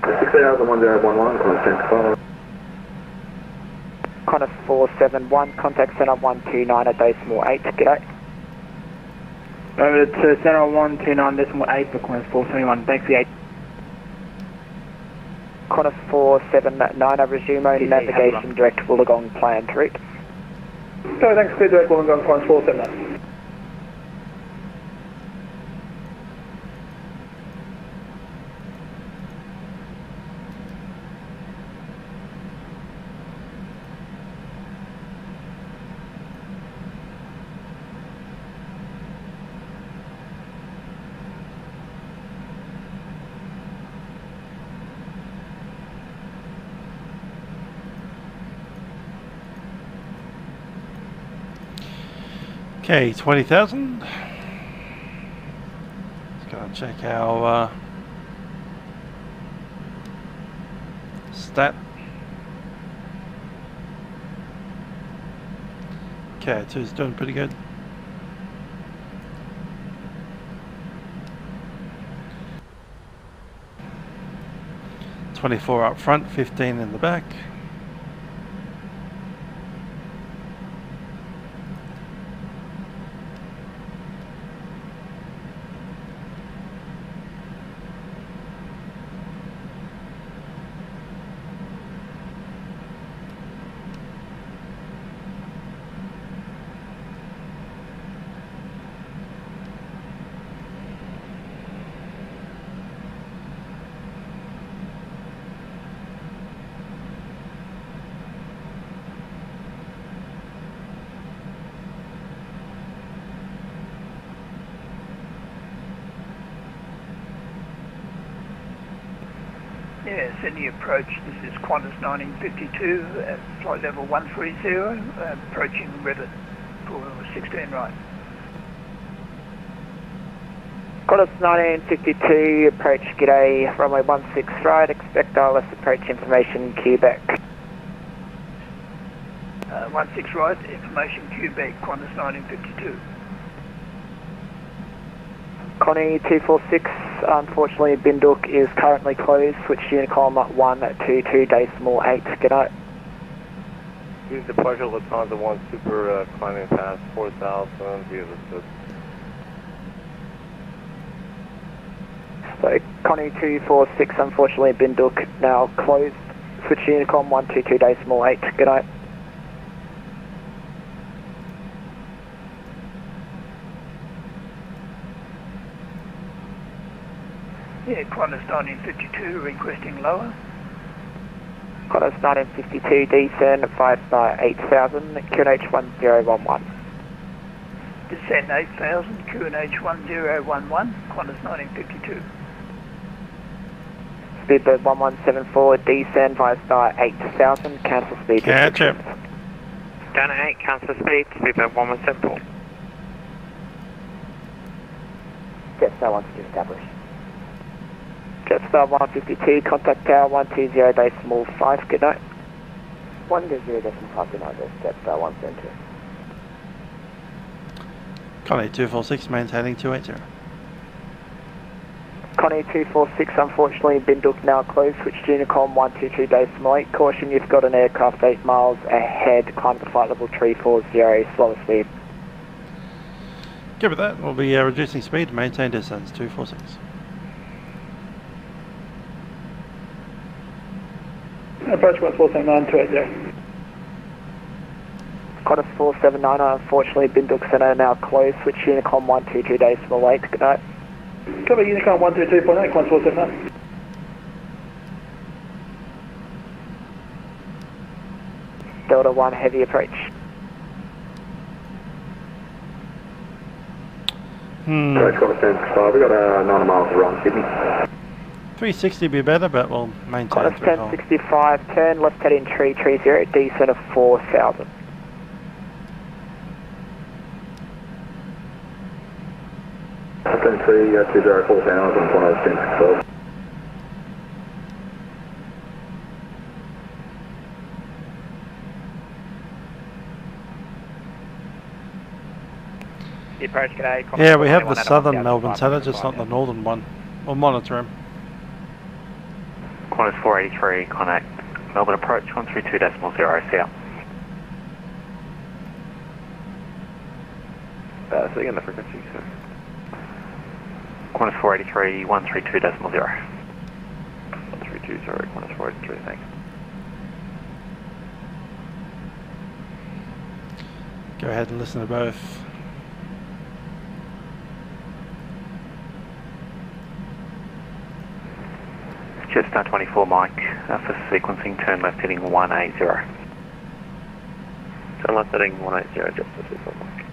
6000, 1011, Qantas 1065. Qantas 471, contact center 129 at decimal 8, g'day. Over to center 129 decimal 8 for Qantas 471, thanks the 8. Qantas 479, I resume navigation direct Wollongong planned route. So thanks, clear direct Wollongong, Qantas 479. Okay, 20,000. Let's go and check our stat. Okay, 2's doing pretty good. $24 up front, 15 in the back. Yeah, Sydney approach. This is Qantas 1952 at flight level 130, approaching river for 16 right. Qantas 1952, approach G'day, runway 16 right, expect ILS approach information, Quebec. 16 right, information Quebec, Qantas 1952. Connie 246, unfortunately Binduk is currently closed, switch Unicom 122.8, good night. Use departure Lufthansa 1 Super climbing past 4,000, via the So Connie 246, unfortunately Binduk now closed, switch Unicom 122.8, good night. Yeah, Qantas 1952 requesting lower. Qantas 1952, descend 58000, QNH 1011. Descend 8000, QNH 1011, Qantas 1952. Speedbird 1174, descend 58000, cancel speed. Catch it. Down at 8, cancel speed, speedbird 1174. Jetstar wants to establish. Jetstar 152, contact tower 120.5, good night. 120.5, good night, Jetstar 172. Connie 246, maintaining 280. Connie 246, unfortunately Binduk now closed, switch to Unicom 122.8, caution you've got an aircraft 8 miles ahead, climb to flight level 340, slower speed. Good with that, we'll be reducing speed, maintain distance, 246. Approach 479, 280. Qantas 479, unfortunately Binduk Centre now closed, switch Unicom 122.8, good night. Cover Unicom 122.8, Qantas 479. Delta 1 heavy approach. Approach Qantas 1065, we've got 9 miles to run, Sydney. 360 be better, but we'll maintain Qantas 1065, turn left heading 330, descent of 4000. Descent 320, 4000, Qantas 1065. The approach today. Yeah, we have the southern Melbourne Centre, just not the northern one. We'll monitor him. Qantas 483, contact Melbourne approach 132.0 south. Say again the frequency, sir. Qantas 483, 132.0. 132, sorry, Qantas 483, thanks. Go ahead and listen to both. Jetstar 24 Mike, for sequencing, turn left heading 180. Turn left heading 180, Jetstar 24 Mike.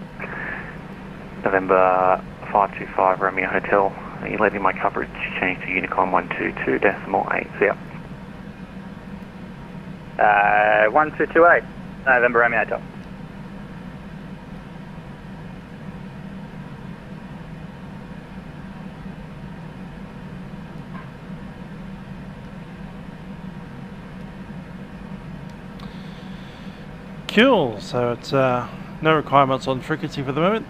November 525 Romeo Hotel, are you letting my coverage change to Unicom 122.80? 1228, November Romeo Hotel. Cool, so it's no requirements on frequency for the moment.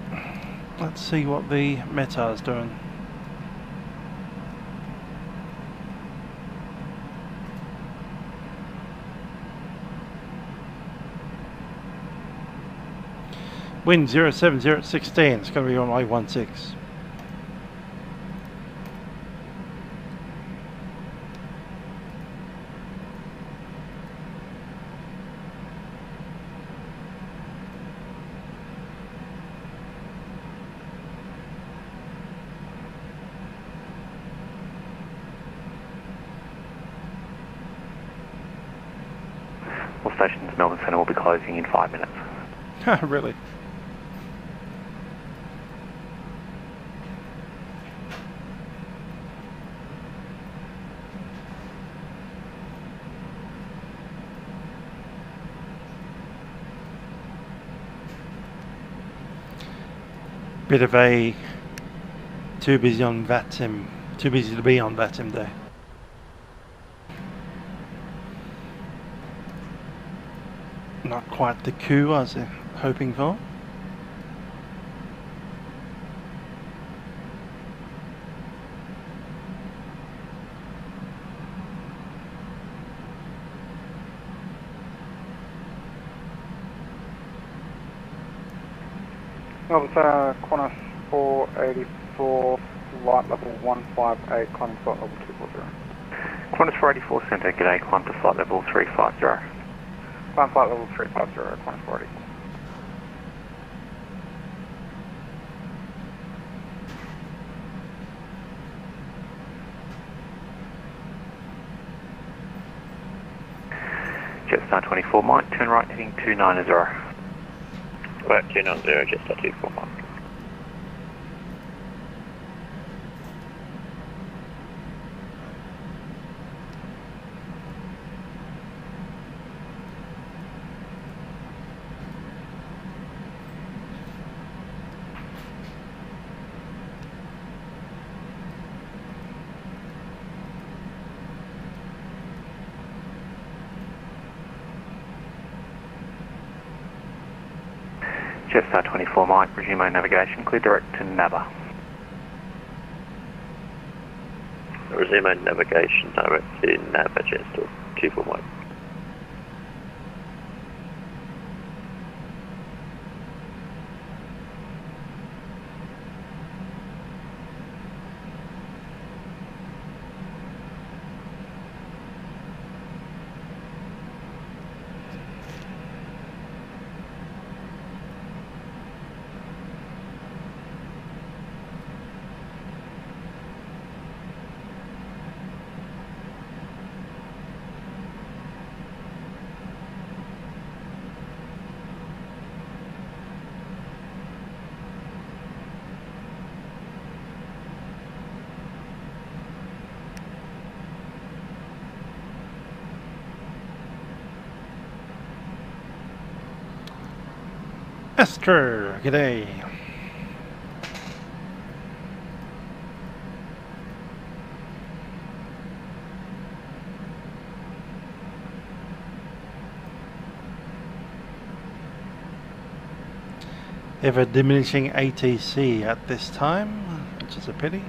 Let's see what the Meta is doing. Wind 070 at 16, it's going to be on runway 16. All stations Melbourne Centre will be closing in 5 minutes. Really? Bit of a too busy on Vatsim, too busy to be on Vatsim day. Not quite the coup I was hoping for. Qantas 484, flight level 158, climbing flight level 240. Qantas 484 Centre, g'day, Qantas flight level 350. Climb flight level 350, Qantas 484. Jetstar 24 Mike, turn right heading 290. Right, 290, Jetstar 24 Mike. Jetstar 24 Mike, resume navigation, clear direct to Nava. Resume navigation, direct to Nava, Jetstar 24 Mike. Esther, g'day. Ever diminishing ATC at this time, which is a pity.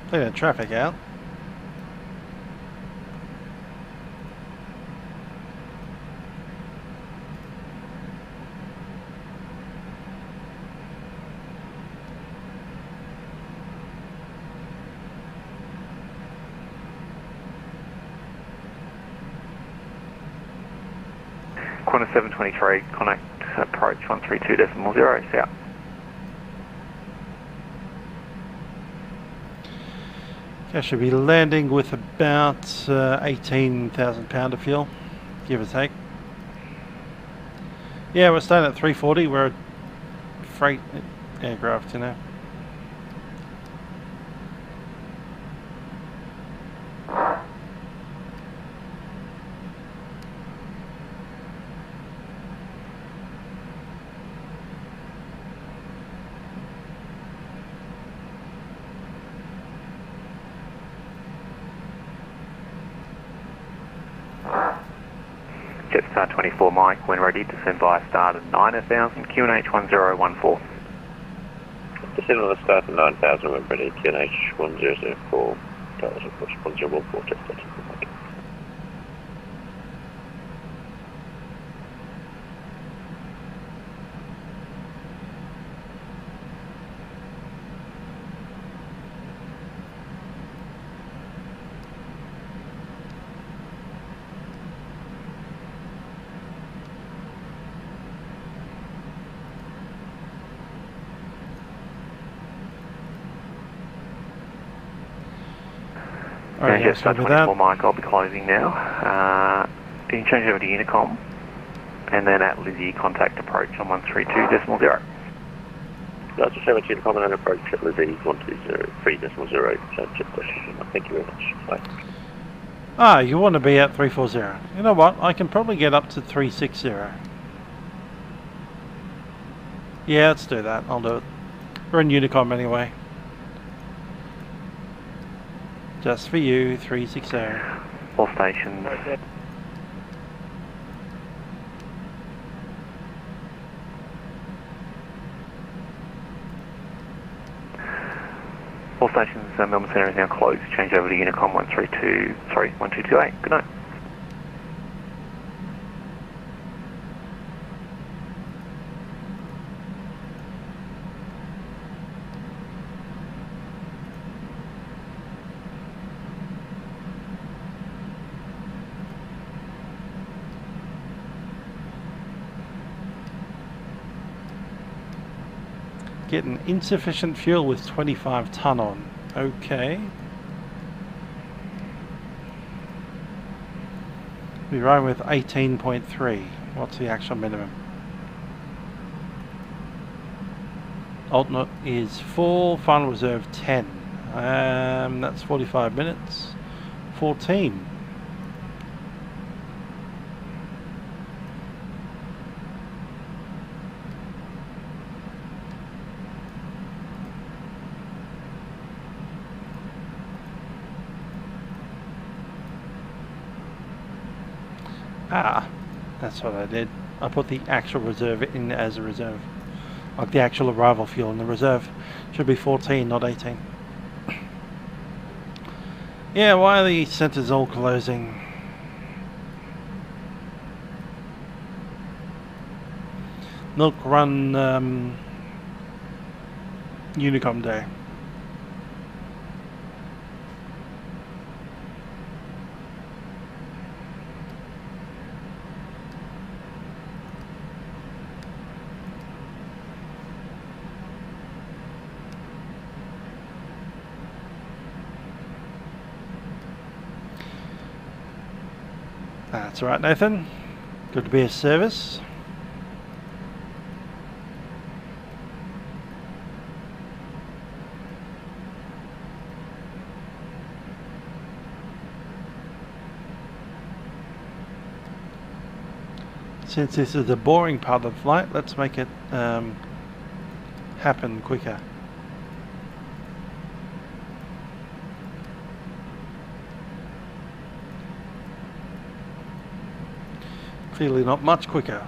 Plenty of traffic out. Qantas 723, connect approach 132.0 south. I should be landing with about 18,000 pound of fuel, give or take. Yeah, we're staying at 340. We're a freight aircraft, you know. Jetstar 24 Mike, when ready, descend via start at 9,000, QNH 1014. Descend on the start at 9,000, when ready, QNH 1004, dollars of course, 1014, Jetstar 24 Mike. Alright, yes, Jetstar 24 Mike, I'll be closing now. You can change over to Unicom, and then at Lizzie, contact approach on 132.0. That's just over to Unicom and approach at Lizzie 120.3.0. Thank you very much. Bye. Ah, you want to be at 340. You know what? I can probably get up to 360. Yeah, let's do that. I'll do it. We're in Unicom anyway. Just for you, 360. All stations. All stations, Melbourne Centre is now closed. Change over to Unicom 1228. Good night. Getting insufficient fuel with 25 ton on. Okay. We run with 18.3. What's the actual minimum? Alternate is 4, final reserve 10. That's 45 minutes. 14. Ah, that's what I did. I put the actual reserve in as a reserve. Like the actual arrival fuel in the reserve. Should be 14, not 18. Yeah, why are the centres all closing? Milk Run Unicom Day. That's all right, Nathan. Good to be of service. Since this is the boring part of the flight, let's make it happen quicker. Clearly not much quicker.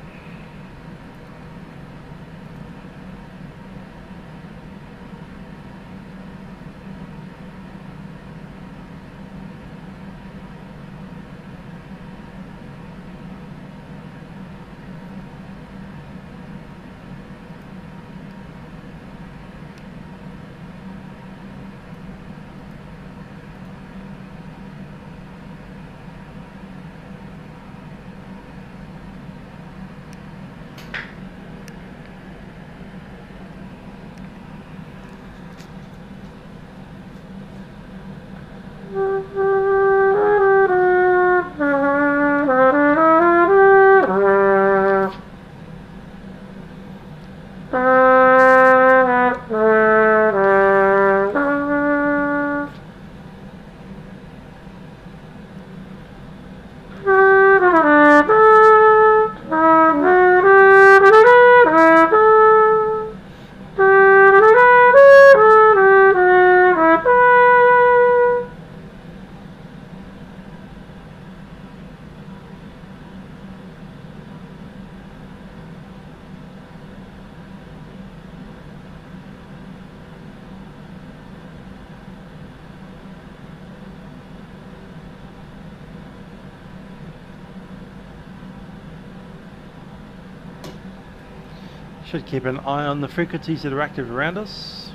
Should keep an eye on the frequencies that are active around us,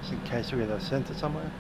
just in case we get a centre somewhere.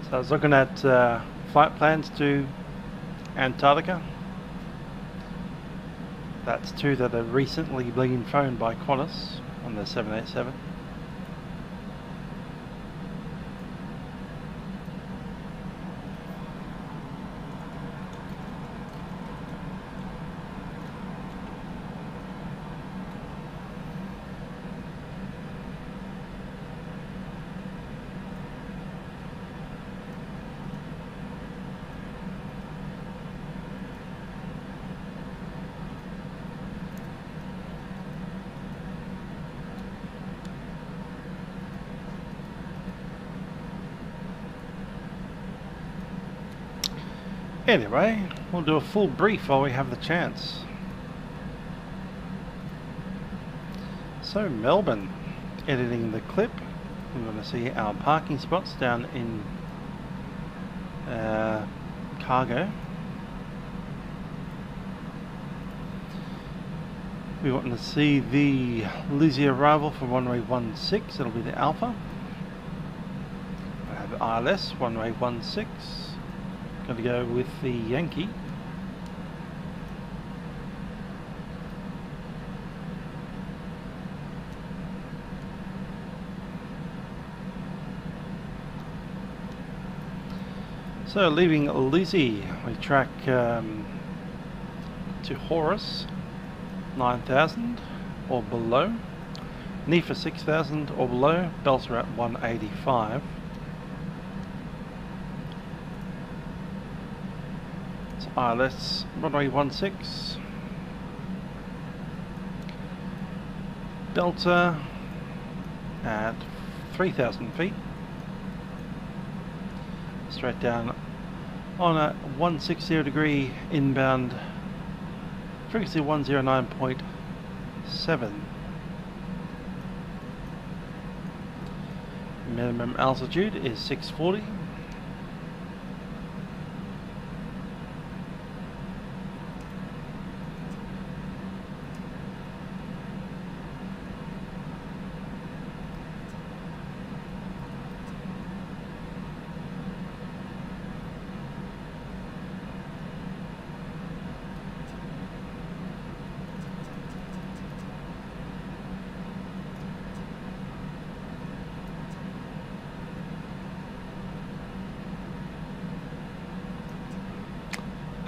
So I was looking at flight plans to Antarctica. That's two that have recently been flown by Qantas on the 787. Anyway, we'll do a full brief while we have the chance. So Melbourne, editing the clip. We're going to see our parking spots down in cargo. We want to see the Lizzie arrival for runway 16. It'll be the Alpha. We have ILS runway 16. Going to go with the Yankee. So leaving Lizzie, we track to Horus 9,000 or below, Nifa 6,000 or below, belts are at 185. ILS runway 16, Delta at 3,000 feet, straight down on a 160 degree inbound, frequency 109.7. Minimum altitude is 640.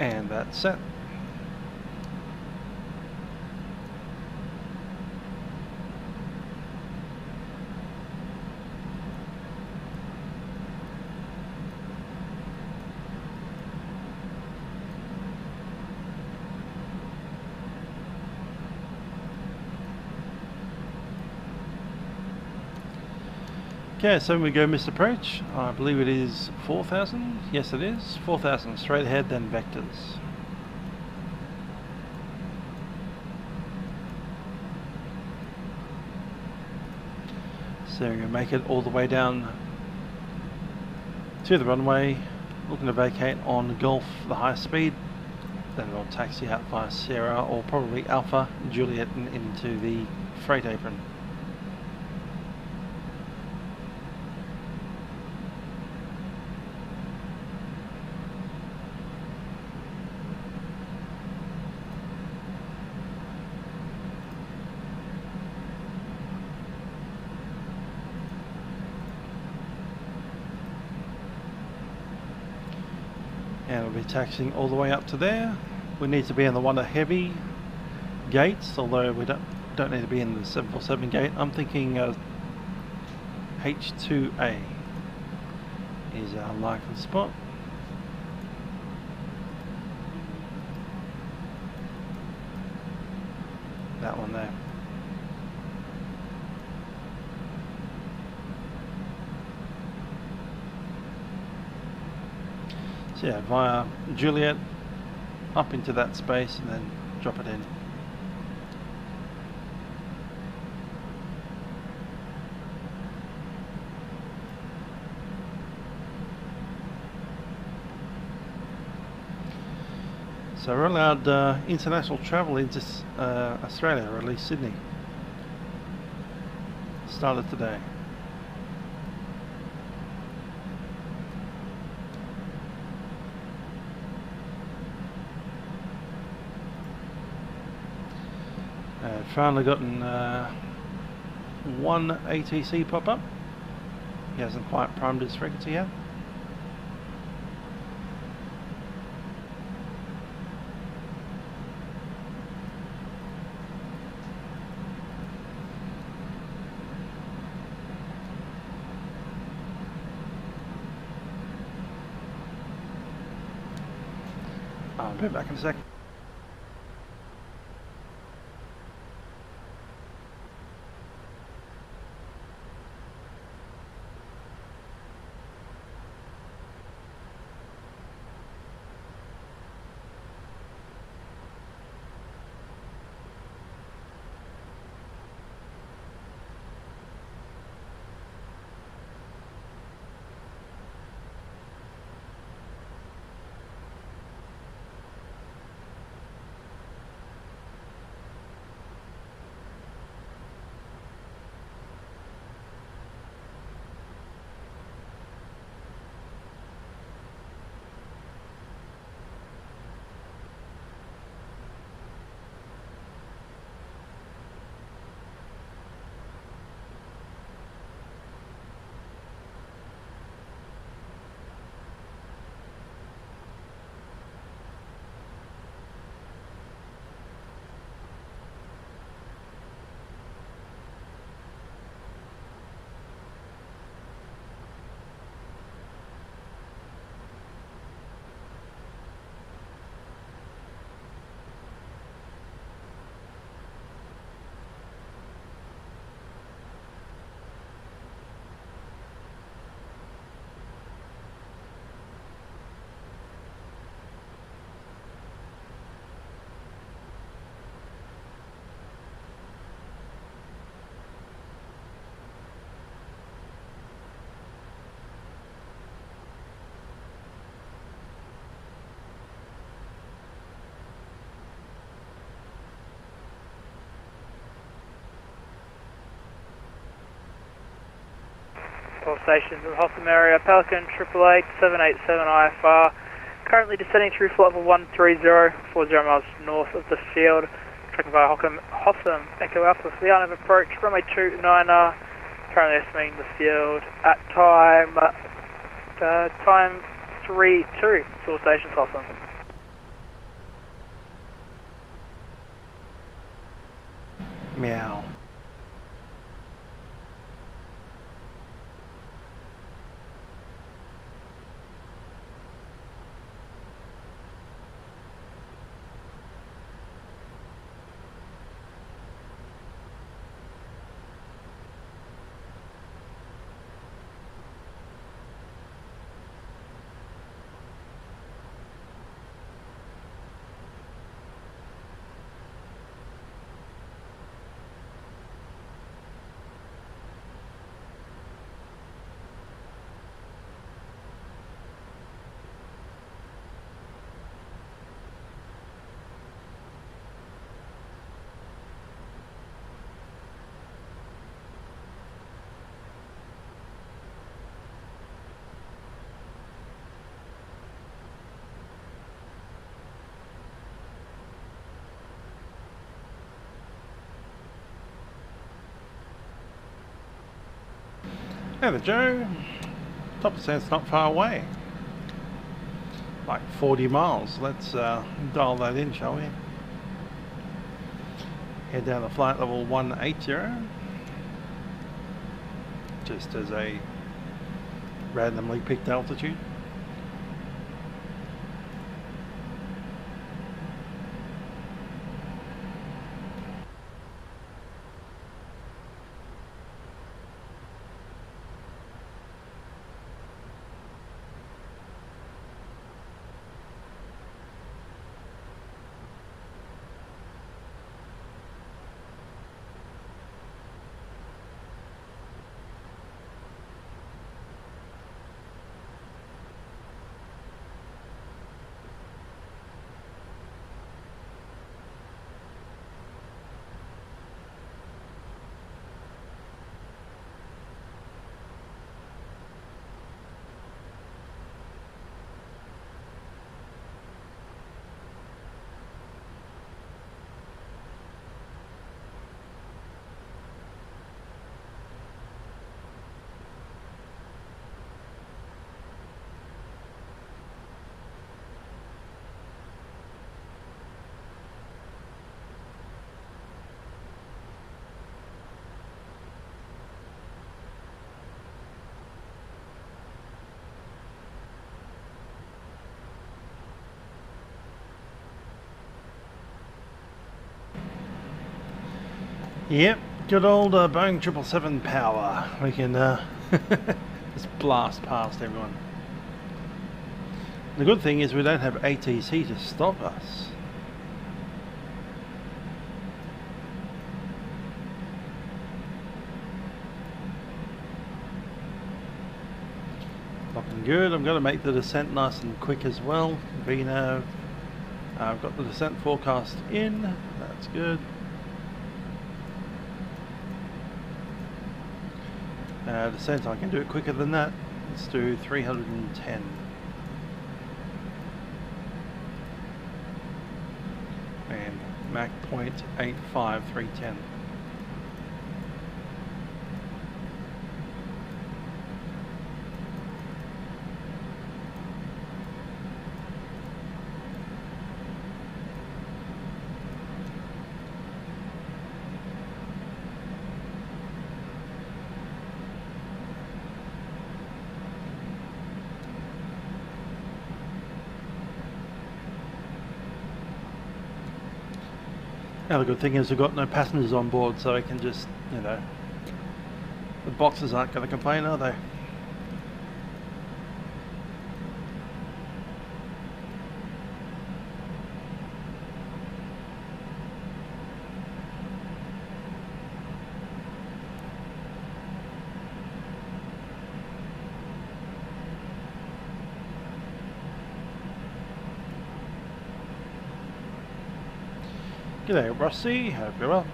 And that's set. Okay, so we go missed approach. I believe it is 4,000. Yes, it is 4,000 straight ahead, then vectors. So we're going to make it all the way down to the runway, looking to vacate on Golf, the high speed. Then we'll taxi out via Sierra or probably Alpha Juliet and into the freight apron. And we'll be taxiing all the way up to there. We need to be in the one of heavy gates, although we don't need to be in the 747 gate. I'm thinking H2A is our likely spot. That one there. So yeah, via Juliet up into that space and then drop it in. So we're allowed international travel into Australia, or at least Sydney. Started today. I've finally gotten one ATC pop up. He hasn't quite primed his frequency yet. I'll be back in a sec. All stations in the Hotham area, Pelican 888 787 IFR, currently descending through flight level 130, 40 miles north of the field, tracking via Hotham, Echo Alpha for the island of approach, runway 29R, currently estimating the field at time 3-2, all stations Hotham. Meow. Hey there, Joe. Top percent's not far away. Like 40 miles. Let's dial that in, shall we? Head down to flight level 180. Just as a randomly picked altitude. Yep, good old Boeing 777 power. We can just blast past everyone. The good thing is we don't have ATC to stop us. Looking good. I'm going to make the descent nice and quick as well. VNav. I've got the descent forecast in. That's good. Descent, I can do it quicker than that. Let's do 310. And Mach 0.85, 310. Now the good thing is we've got no passengers on board, so I can just, you know, the boxes aren't going to complain, are they? G'day Rossi, hope you're well.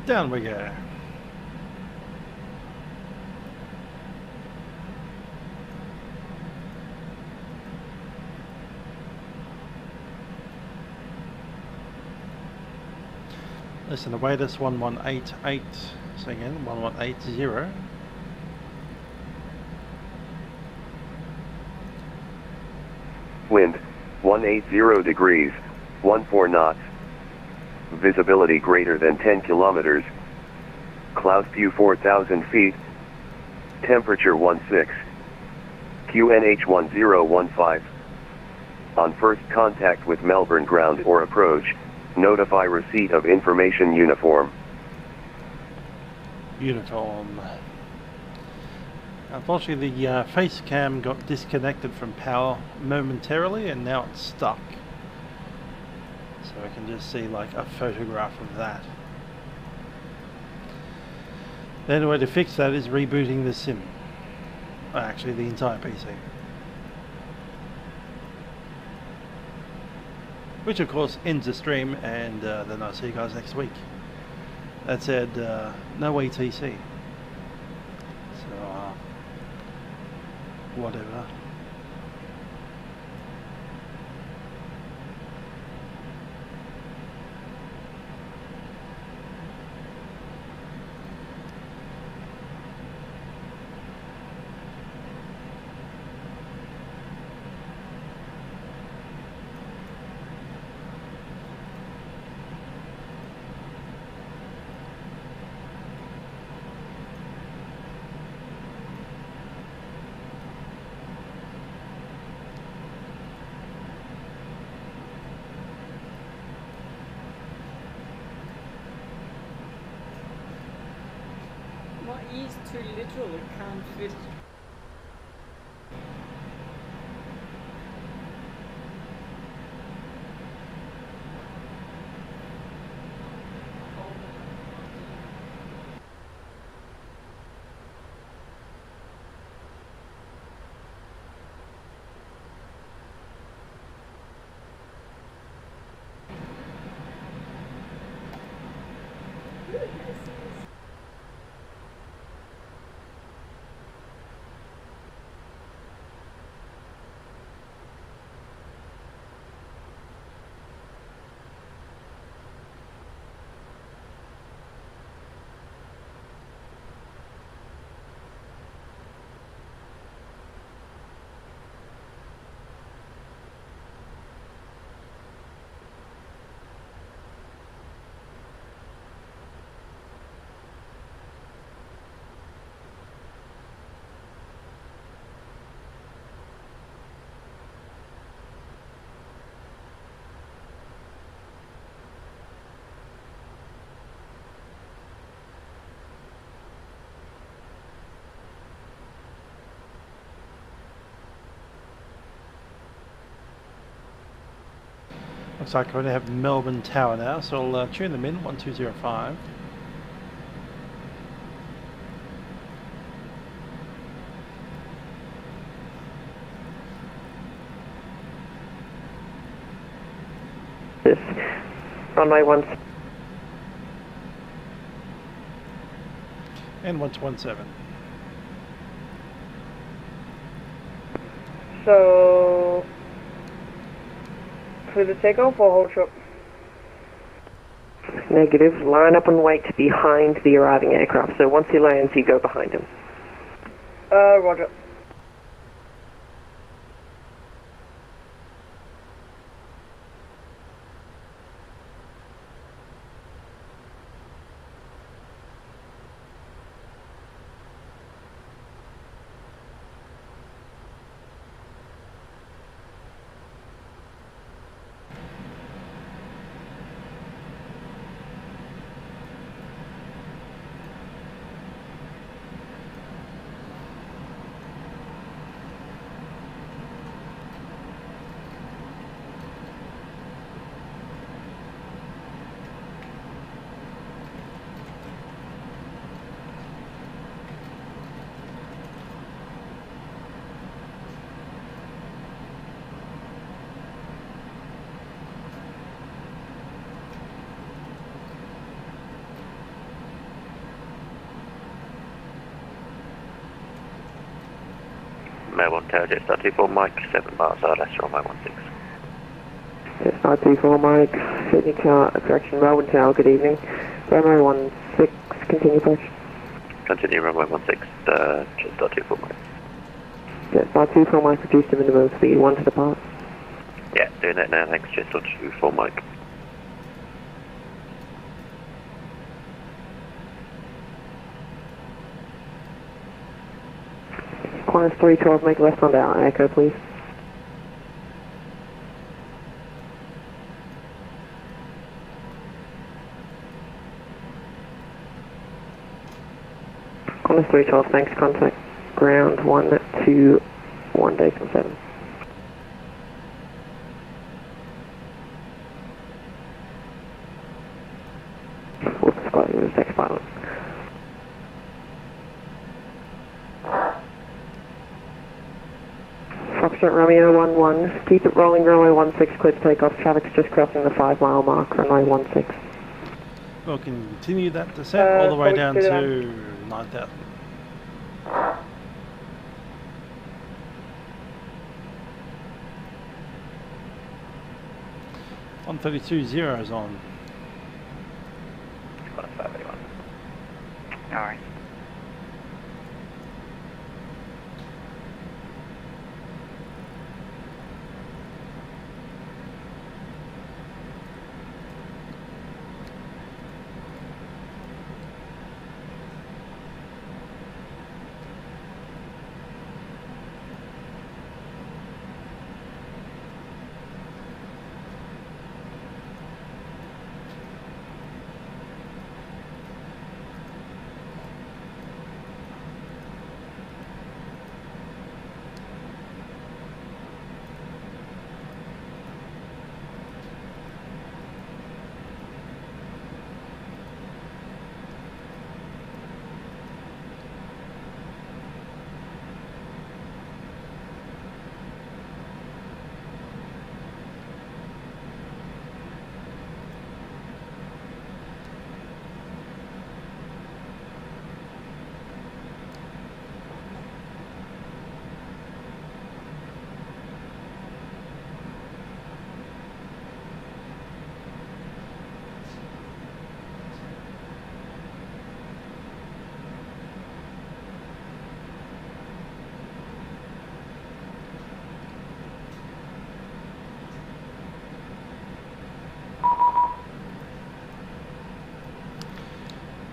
Down we go. Listen, await us 1188, so again 1180. Wind 180 degrees, 14 knots. Visibility greater than 10 kilometers. Cloud view 4,000 feet. Temperature 16. QNH 1015. On first contact with Melbourne ground or approach, notify receipt of information uniform. Uniform. Unfortunately, the Facecam got disconnected from power momentarily and now it's stuck. So I can just see like a photograph of that. The only way to fix that is rebooting the sim. Actually, the entire PC. Which of course ends the stream, and then I'll see you guys next week. That said, no ATC. So, whatever. Is too literal, it can't fit. Looks like we're going to have Melbourne Tower now, so I'll tune them in, 1205. This runway 1. And 117. So, for the takeoff or hold short? Negative. Line up and wait behind the arriving aircraft. So once he lands, you go behind him. Roger. Melbourne Tower, Jetstar 24 Mike, 7 miles out, that's runway 16. Jetstar 24 Mike, Sydney car, direction Melbourne Tower, good evening. Runway 16, continue approach. Continue runway 16, Jetstar 24 Mike. Jetstar 24 Mike, reduce the minimum speed 1 to depart. Yeah, doing that now, thanks, Jetstar 24 Mike. Qantas 312, make left on down, echo please. Qantas 312, thanks, contact ground 121 decimal 7. Whoops, got you, sex pilot. Foxtrot Romeo 11, keep it rolling, runway 16, clear to takeoff, traffic's just crossing the 5 mile mark, runway 16. We'll continue that descent all the way down to 9,000. .132.0 is on. Alright.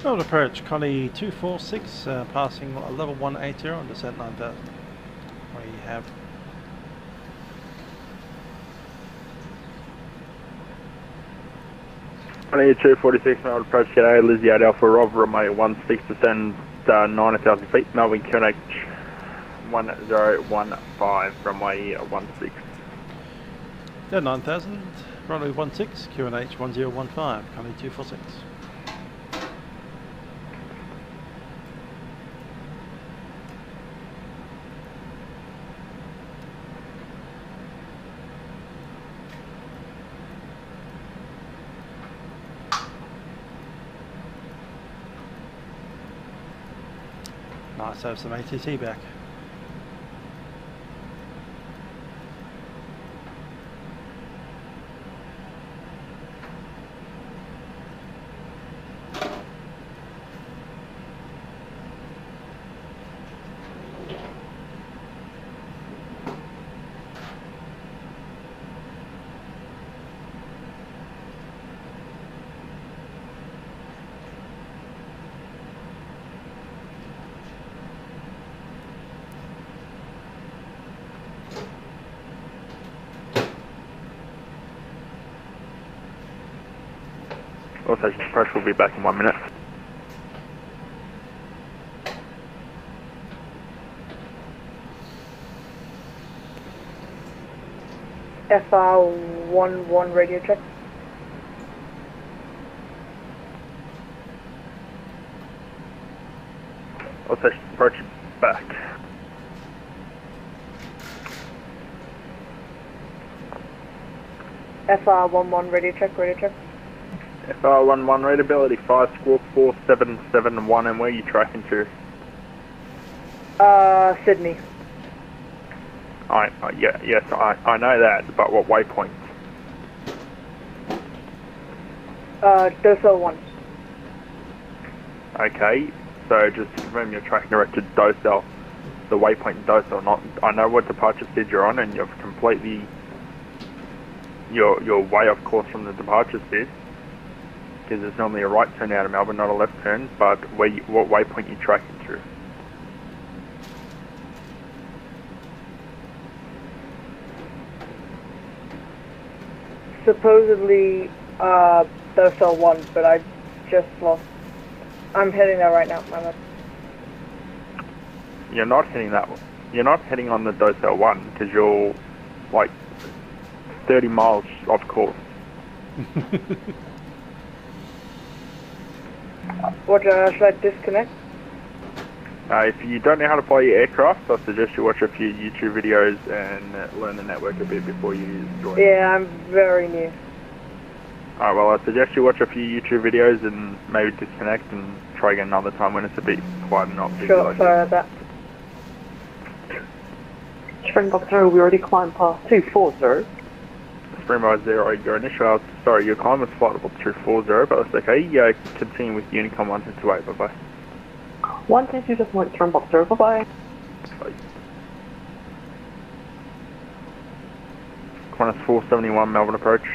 Road approach, Connie 246, passing level 180 on descent 9,000. We have Connie 246, Melbourne approach, g'day, Lizzie 8 Alpha Rob, runway 16, descend 90,000 feet, Melbourne QNH 1015, runway 16. yeah, 9,000, Runway 16, QNH 1015, Connie 246. Nice to have some ATC back. All stations approach will be back in 1 minute. FR11 radio check. All stations approach back. FR11 radio check, radio check. FR11 readability 5 squawk 4771, and where are you tracking to? Sydney. Yes, I know that, but what waypoint? Docel 1. Okay, so just confirm you're tracking direct to Docel, the waypoint Docel, not, I know what departure speed you're on, and you've completely, you're way off course from the departure speed, because there's normally a right turn out of Melbourne, not a left turn, but what waypoint you tracking through? Supposedly, Docel 1, but I just lost. I'm heading there right now, my man. You're not heading that one. You're not heading on the Docel 1, because you're, like, 30 miles off course. What, should I disconnect? If you don't know how to fly your aircraft, I suggest you watch a few YouTube videos and learn the network a bit before you join. Yeah, I'm very new. Alright, well I suggest you watch a few YouTube videos and maybe disconnect and try again another time when it's a bit quiet and not busy. Sure, like sorry about that. Springbok 0, we already climbed past 240. Springbok 0, your initial, sorry, your climb was flight level 240, but that's okay. Yeah, continue with Unicom 1228, bye bye. 122 just went Springbok 0, bye bye. Bye. Qantas 471, Melbourne approach.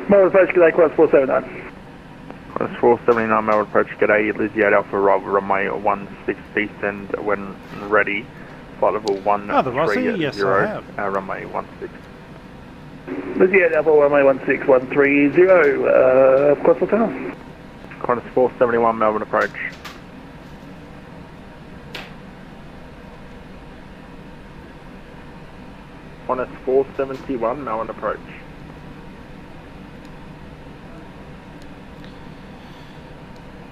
Melbourne approach, g'day, Qantas 479. Qantas 479, Melbourne approach, g'day, Lizzie 8 Alpha Rob, runway 16 descend when ready, flight level 130, yes, I have. Runway 16. Lizzie 8 Alpha, runway 16130, Qantas Hotel. Qantas 471, Melbourne approach. Qantas 471, Melbourne approach.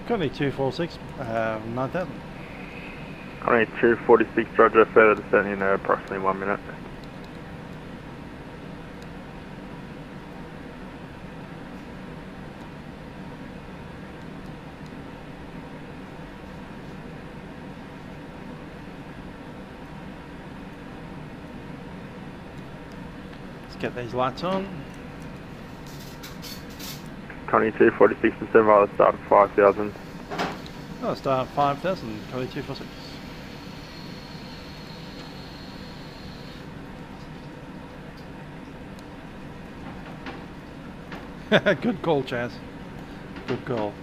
Connie 246, 9000. Connie 246, Roger, further descent in approximately 1 minute. Let's get these lights on. Connie 246, descend by the start of 5000. Oh, start 5000, Connie 246. Good call, Chaz. Good call.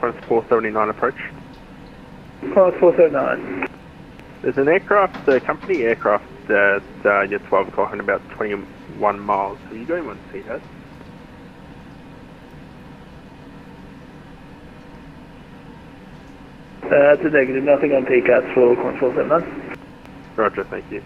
Qantas 479 approach. Qantas 479. There's an aircraft, a company aircraft at your 12 o'clock in about 21 miles. Are you going to see that? It's a negative, nothing on TCATs for Control 79. Roger, thank you.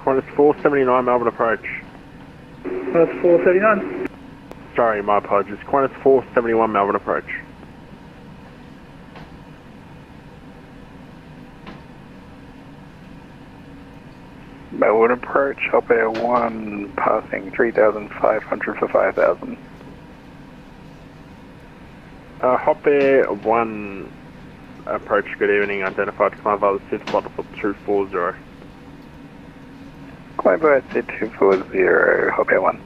Qantas 479 Melbourne approach. Qantas 479. Sorry, my apologies. Qantas 471 Melbourne approach. Melbourne approach, Hop Air 1, passing 3,500 for 5,000. Hop Air 1 approach, good evening, identified climb via the 6th flight for 240. Climb via 240, Hop Air 1.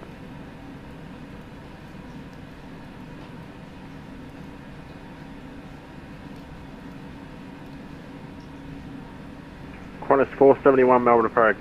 Qantas 471 Melbourne approach.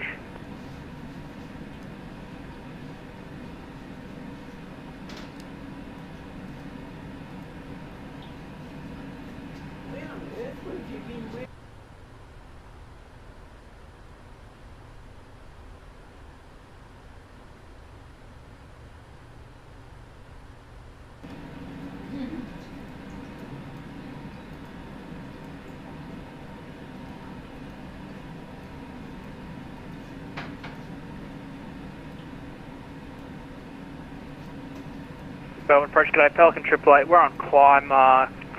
Melbourne approach, g'day, Pelican 888, we're on climb,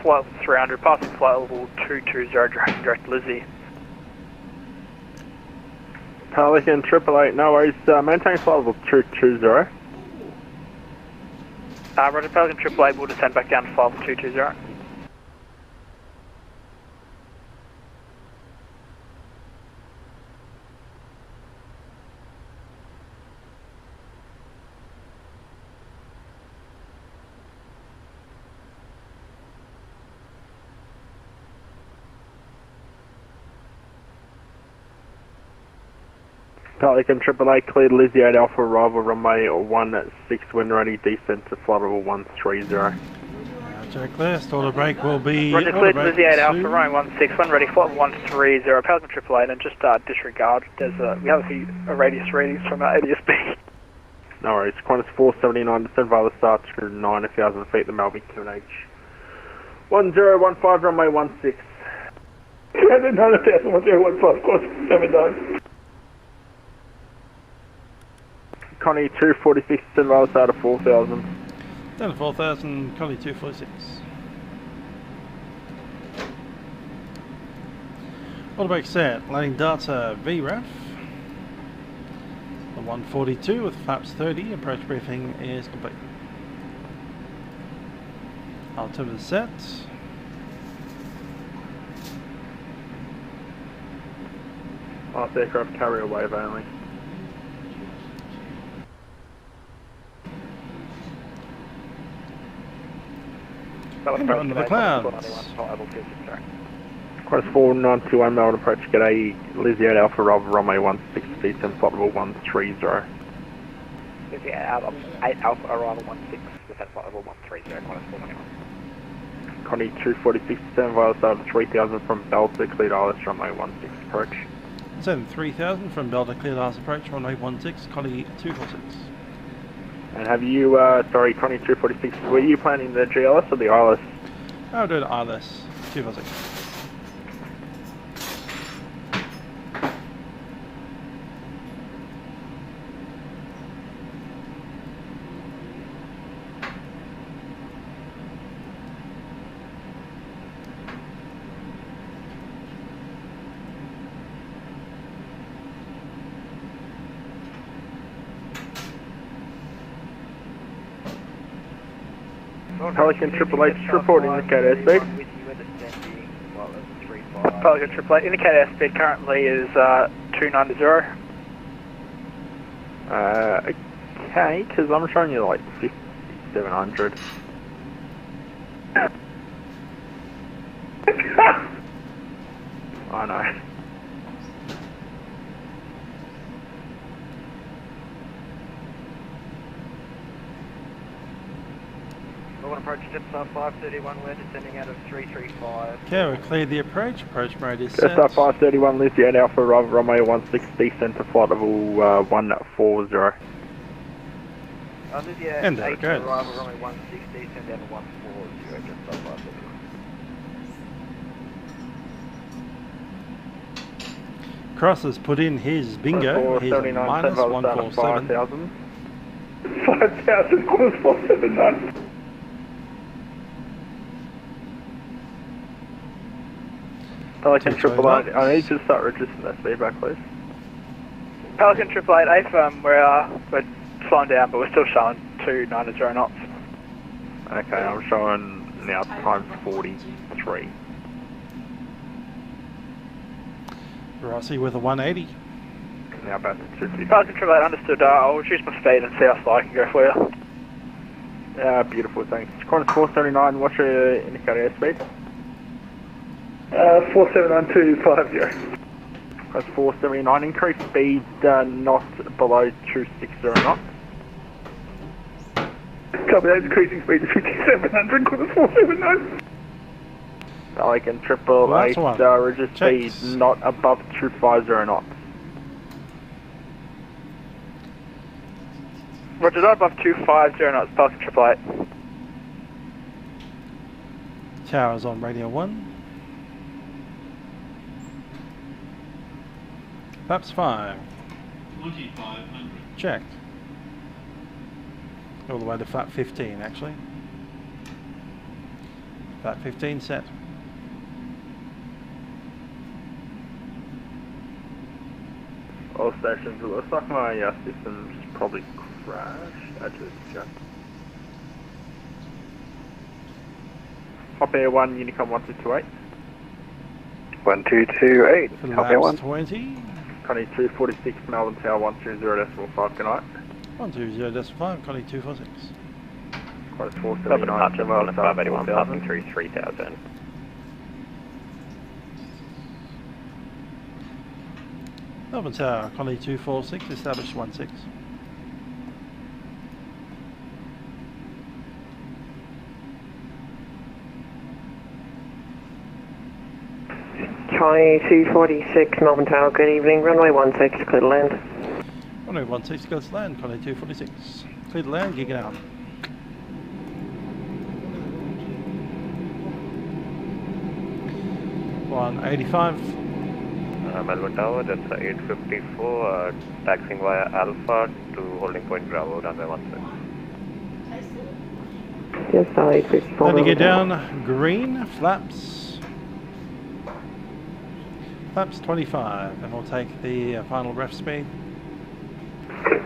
flight level 300, passing flight level 220, direct Lizzie. Pelican 888, no worries, maintain flight level 220. Roger, Pelican 888, we'll descend back down to flight level 220. Pelican 888, cleared Lizzie 8 Alpha, arrival runway 16, when ready, descent to flight level 130. Roger, clear, stall brake will be... Roger, cleared Lizzie 8 Alpha, runway 16, when ready, flight level 130, Pelican 888, and just disregard, we have a radius readings from our ADSB. No worries, Qantas 479, descend via the start to 9,000 feet, the Melbourne QNH 1015, runway 16. 9,000, 1015, course 79. Connie 246, descend via the start of 4,000. Down to 4,000, Connie 246. Orbx set, landing data VRAF. The 142 with flaps 30, approach briefing is complete. Altimeter set. Last aircraft carrier wave only. Under the clouds. Qantas 491 Melbourne approach, g'day, Lizzie 8 Alpha, runway 16, descend flight level 130. Lizzie 8 Alpha, arrival 16, descend flight level 130, Qantas 491. Connie 246, descend via the start of 3,000 from Delta, cleared ILS, runway 16 approach. Descend 3,000 from Delta, cleared ILS approach, runway 16, Connie 246. And have you, sorry, Connie 246, were you planning the GLS or the ILS? I'll do the ILS, 246. Pelican Triple H, report indicator airspeed. Pelican Triple H, indicator airspeed currently is 290. Okay, because I'm showing you like 5700. I know. Melbourne approach Jetstar 531, we're descending out of 335. Okay, we cleared the approach. Approach mode is set. Jetstar 531, Lizzie at Alpha runway 16, descend to flight level 140. Lizzie And there it goes. arrival runway 16, descend down to 140, Jetstar 531. Cross has put in his bingo. He's a minus 147. 5,000, course 479. Pelican Triple Eight, I need to start registering that feedback, please. Pelican Triple Eight, AFM, we're slowing down, but we're still showing 290 knots. Okay, I'm showing now times 43. Rossi with a 180. Now back to 250. Pelican Triple Eight, understood. I'll reduce my speed and see how slow I can go for you. Yeah, beautiful, thanks. Qantas 479, what's your indicator airspeed? 479250. That's 479, increase speed not below 260 knots. Copy that, increasing speed to 5700, Qantas 479. Pelican Triple Eight, register speed not above 250 knots. Roger, not above 250 knots, Pelican Triple Eight. Towers on radio 1. Flaps 5. 2500. Checked. All the way to flap 15 actually. Flap 15 set. All stations, it looks like my system's probably crashed. Actually, check. Hop Air 1, Unicom 1228. 1228, Hop Air 1. 20. Connie 246, Melbourne Tower 120.5, good night. 120.5, Connie 246. Quite 479. Departure, Melbourne 581, passing through 3000. Melbourne Tower, Connie 246, established 16. Connie 246, Melbourne Tower, good evening, runway 16, clear to land. Runway 16, clear to land, Connie 246. Clear to land, gigging out. $185. Melbourne Tower, that's 854, taxiing via Alpha to holding point Bravo, runway 16. Yes, 854. Then to get down, green, flaps. Flaps 25, and we'll take the final ref speed.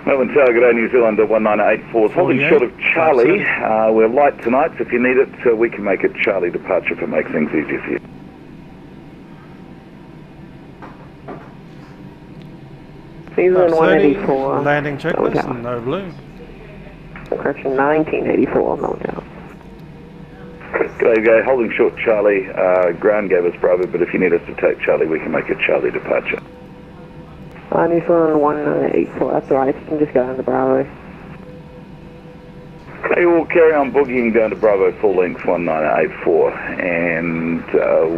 Melbourne Tower, good day, New Zealand 1984. Holding short of Charlie. We're light tonight, so if you need it, we can make a Charlie departure if it makes things easier for you. Season 184. Landing checklist, no blue. Correction 1984, Melbourne Tower. G'day, go. Holding short Charlie. Ground gave us Bravo, but if you need us to take Charlie, we can make a Charlie departure. New Zealand 1984, that's alright, you can just go down to Bravo. Hey, we'll carry on boogieing down to Bravo full length 1984, and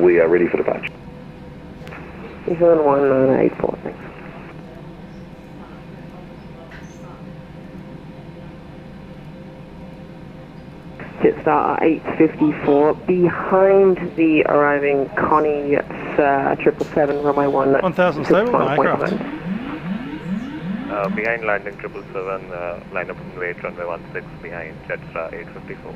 we are ready for departure. New Zealand 1984, thanks. Jetstar 854, behind the arriving Connie 777, runway 1000 stable, aircraft. Behind landing 777, line up and wait, runway 16, behind Jetstar 854.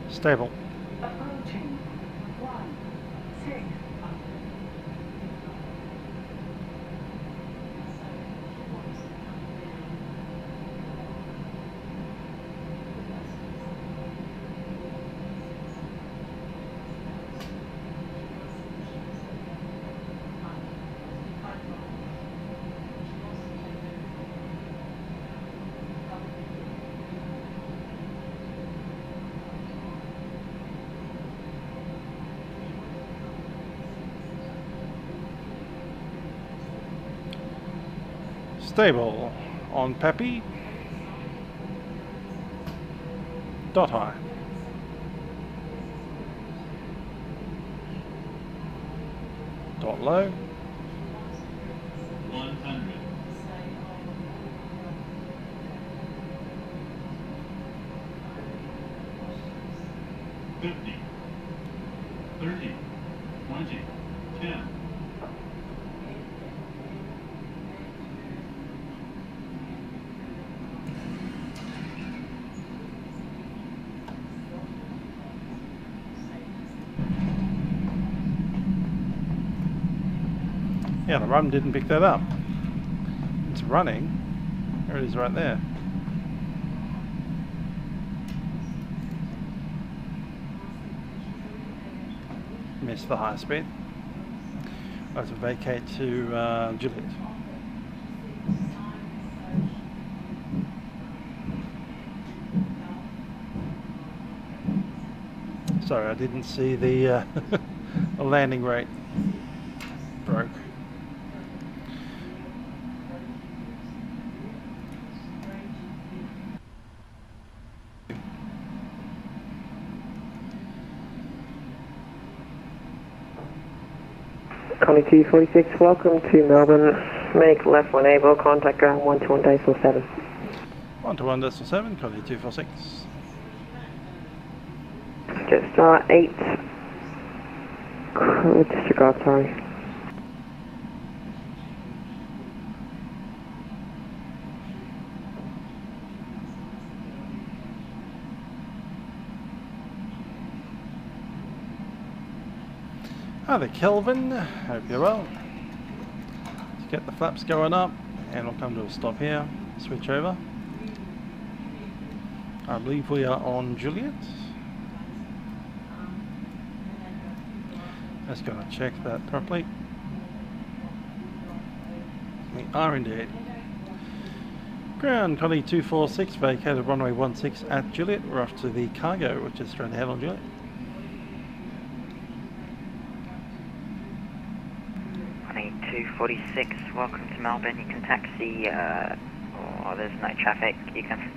Stable. Stable on Peppy. Dot high. Dot low. 100. 50. 30. 20. 10. Yeah, the run didn't pick that up. It's running. There it is right there. Missed the high speed. I have to vacate to Juliet. Sorry, I didn't see the the landing rate broke. Connie 246, welcome to Melbourne. Make left when able, contact ground 121.7. 121.7, Connie 246. Jetstar 8. Disregard, sorry. Hi there, Kelvin. Hope you're well. Let's get the flaps going up, and we'll come to a stop here. Switch over. I believe we are on Juliet. Just gonna check that properly. We are indeed. Ground Connie 246, vacated runway 16 at Juliet. We're off to the cargo, which is straight ahead on Juliet. Connie 246, welcome to Melbourne. You can taxi, there's no traffic, you can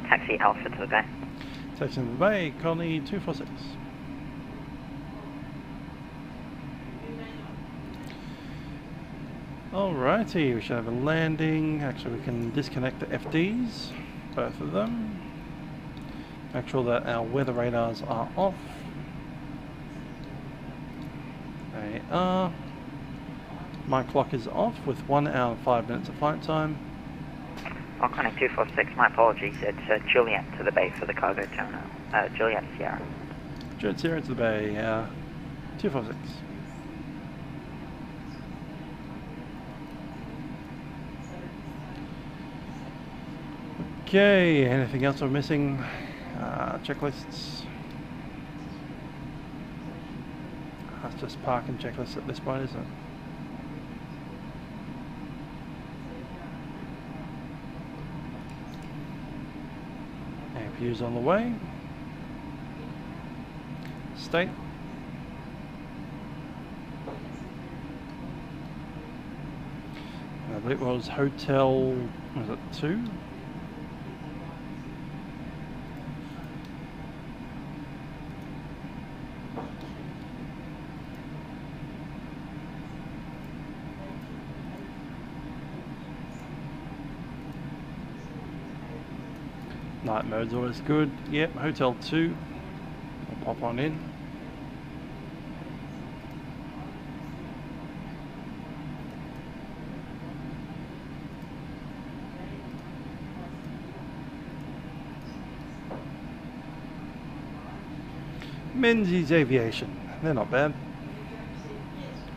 taxi Alpha to the bay. Taxi to the bay, Connie 246. Alrighty, we should have a landing. Actually, we can disconnect the FDs, both of them. Make sure that our weather radars are off. They are. My clock is off with 1 hour and 5 minutes of flight time. Oh, Connie 246, my apologies. It's Juliet to the bay for the cargo terminal. Juliet Sierra. Juliet Sierra to the bay, 246. Okay, anything else we're missing? Checklists. That's just parking checklists at this point, isn't it? APU's on the way. State. I believe it was hotel, was it 2? Night mode's always good. Yep, hotel 2. We'll pop on in. Menzies Aviation. They're not bad.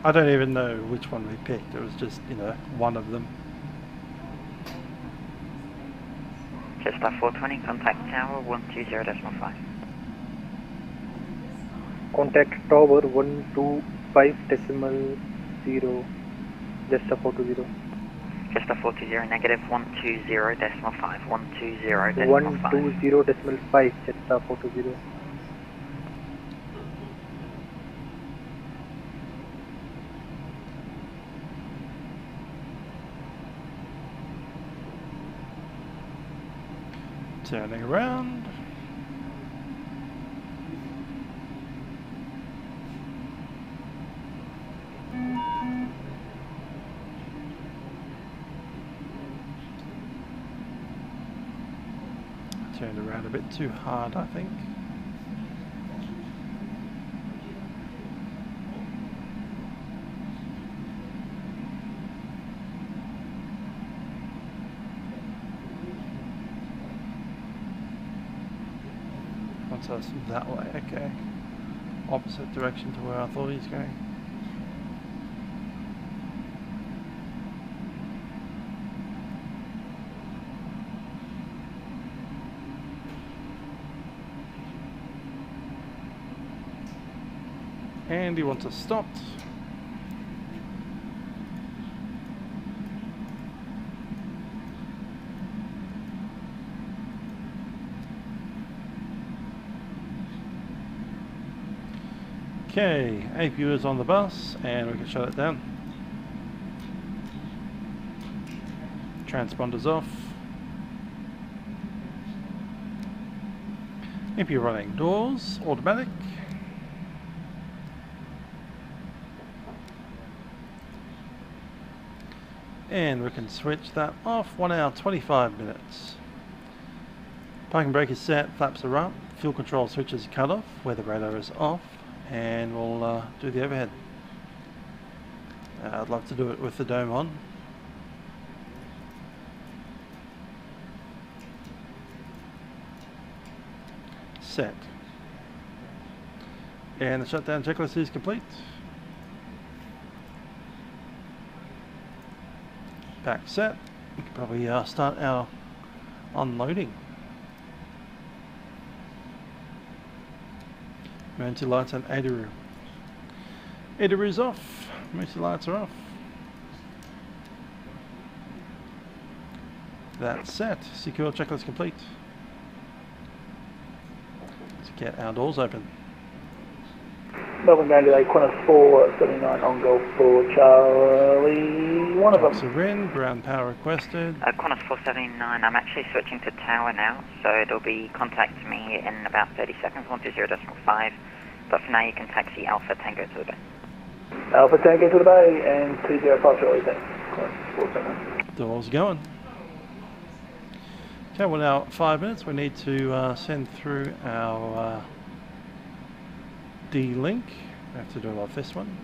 I don't even know which one we picked. It was just, you know, one of them. Jetstar 420, contact tower 120.5. Contact tower 125.0. Jetstar 420. Jetstar 420, negative 120.5. 120.5. 120.5, Jetstar 420. Turning around. Turned around a bit too hard, I think. So it's that way, okay. Opposite direction to where I thought he's going. And he wants us stopped. Okay, APU is on the bus and we can shut it down. Transponders off. APU running, doors, automatic. And we can switch that off, 1 hour 25 minutes. Parking brake is set, flaps are up, fuel control switch is cut off, weather radar is off. And we'll do the overhead. I'd love to do it with the dome on. Set. And the shutdown checklist is complete. Back set. We can probably start our unloading. Emergency lights and ADARU. ADARU's off. Emergency lights are off. That's set. Secure checklist complete. Let's get our doors open. Melbourne going to Qantas 479 on Golf for Charlie. One of them. Tullamarine, ground power requested. Qantas 479, I'm actually switching to tower now, so it'll be contact me in about 30 seconds, 120.5. But for now you can taxi Alpha Tango to the bay. Alpha Tango to the bay and 205 Charlie, thanks. Qantas 479. Doors going. Okay, well now 5 minutes, we need to send through our D-Link. We have to do it off this one.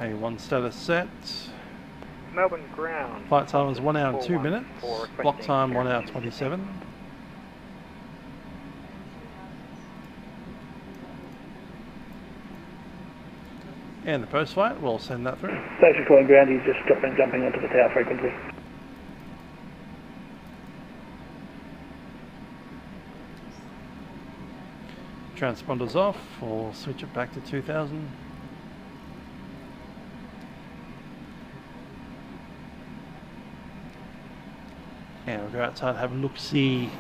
A1 status set. Melbourne ground. Flight time is 1 hour and 2 minutes. Block time 1 hour 27. And the post flight, we'll send that through. Station calling ground, he's just jumping onto the tower frequency. Transponders off, we'll switch it back to 2000. And we'll go outside and have a look-see.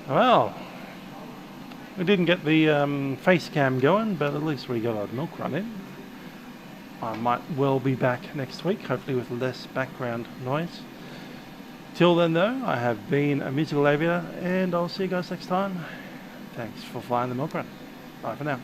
Well, we didn't get the Facecam going, but at least we got our milk running. I might well be back next week, hopefully with less background noise. Till then though, I have been a musical aviator and I'll see you guys next time. Thanks for flying the milk run. Bye for now.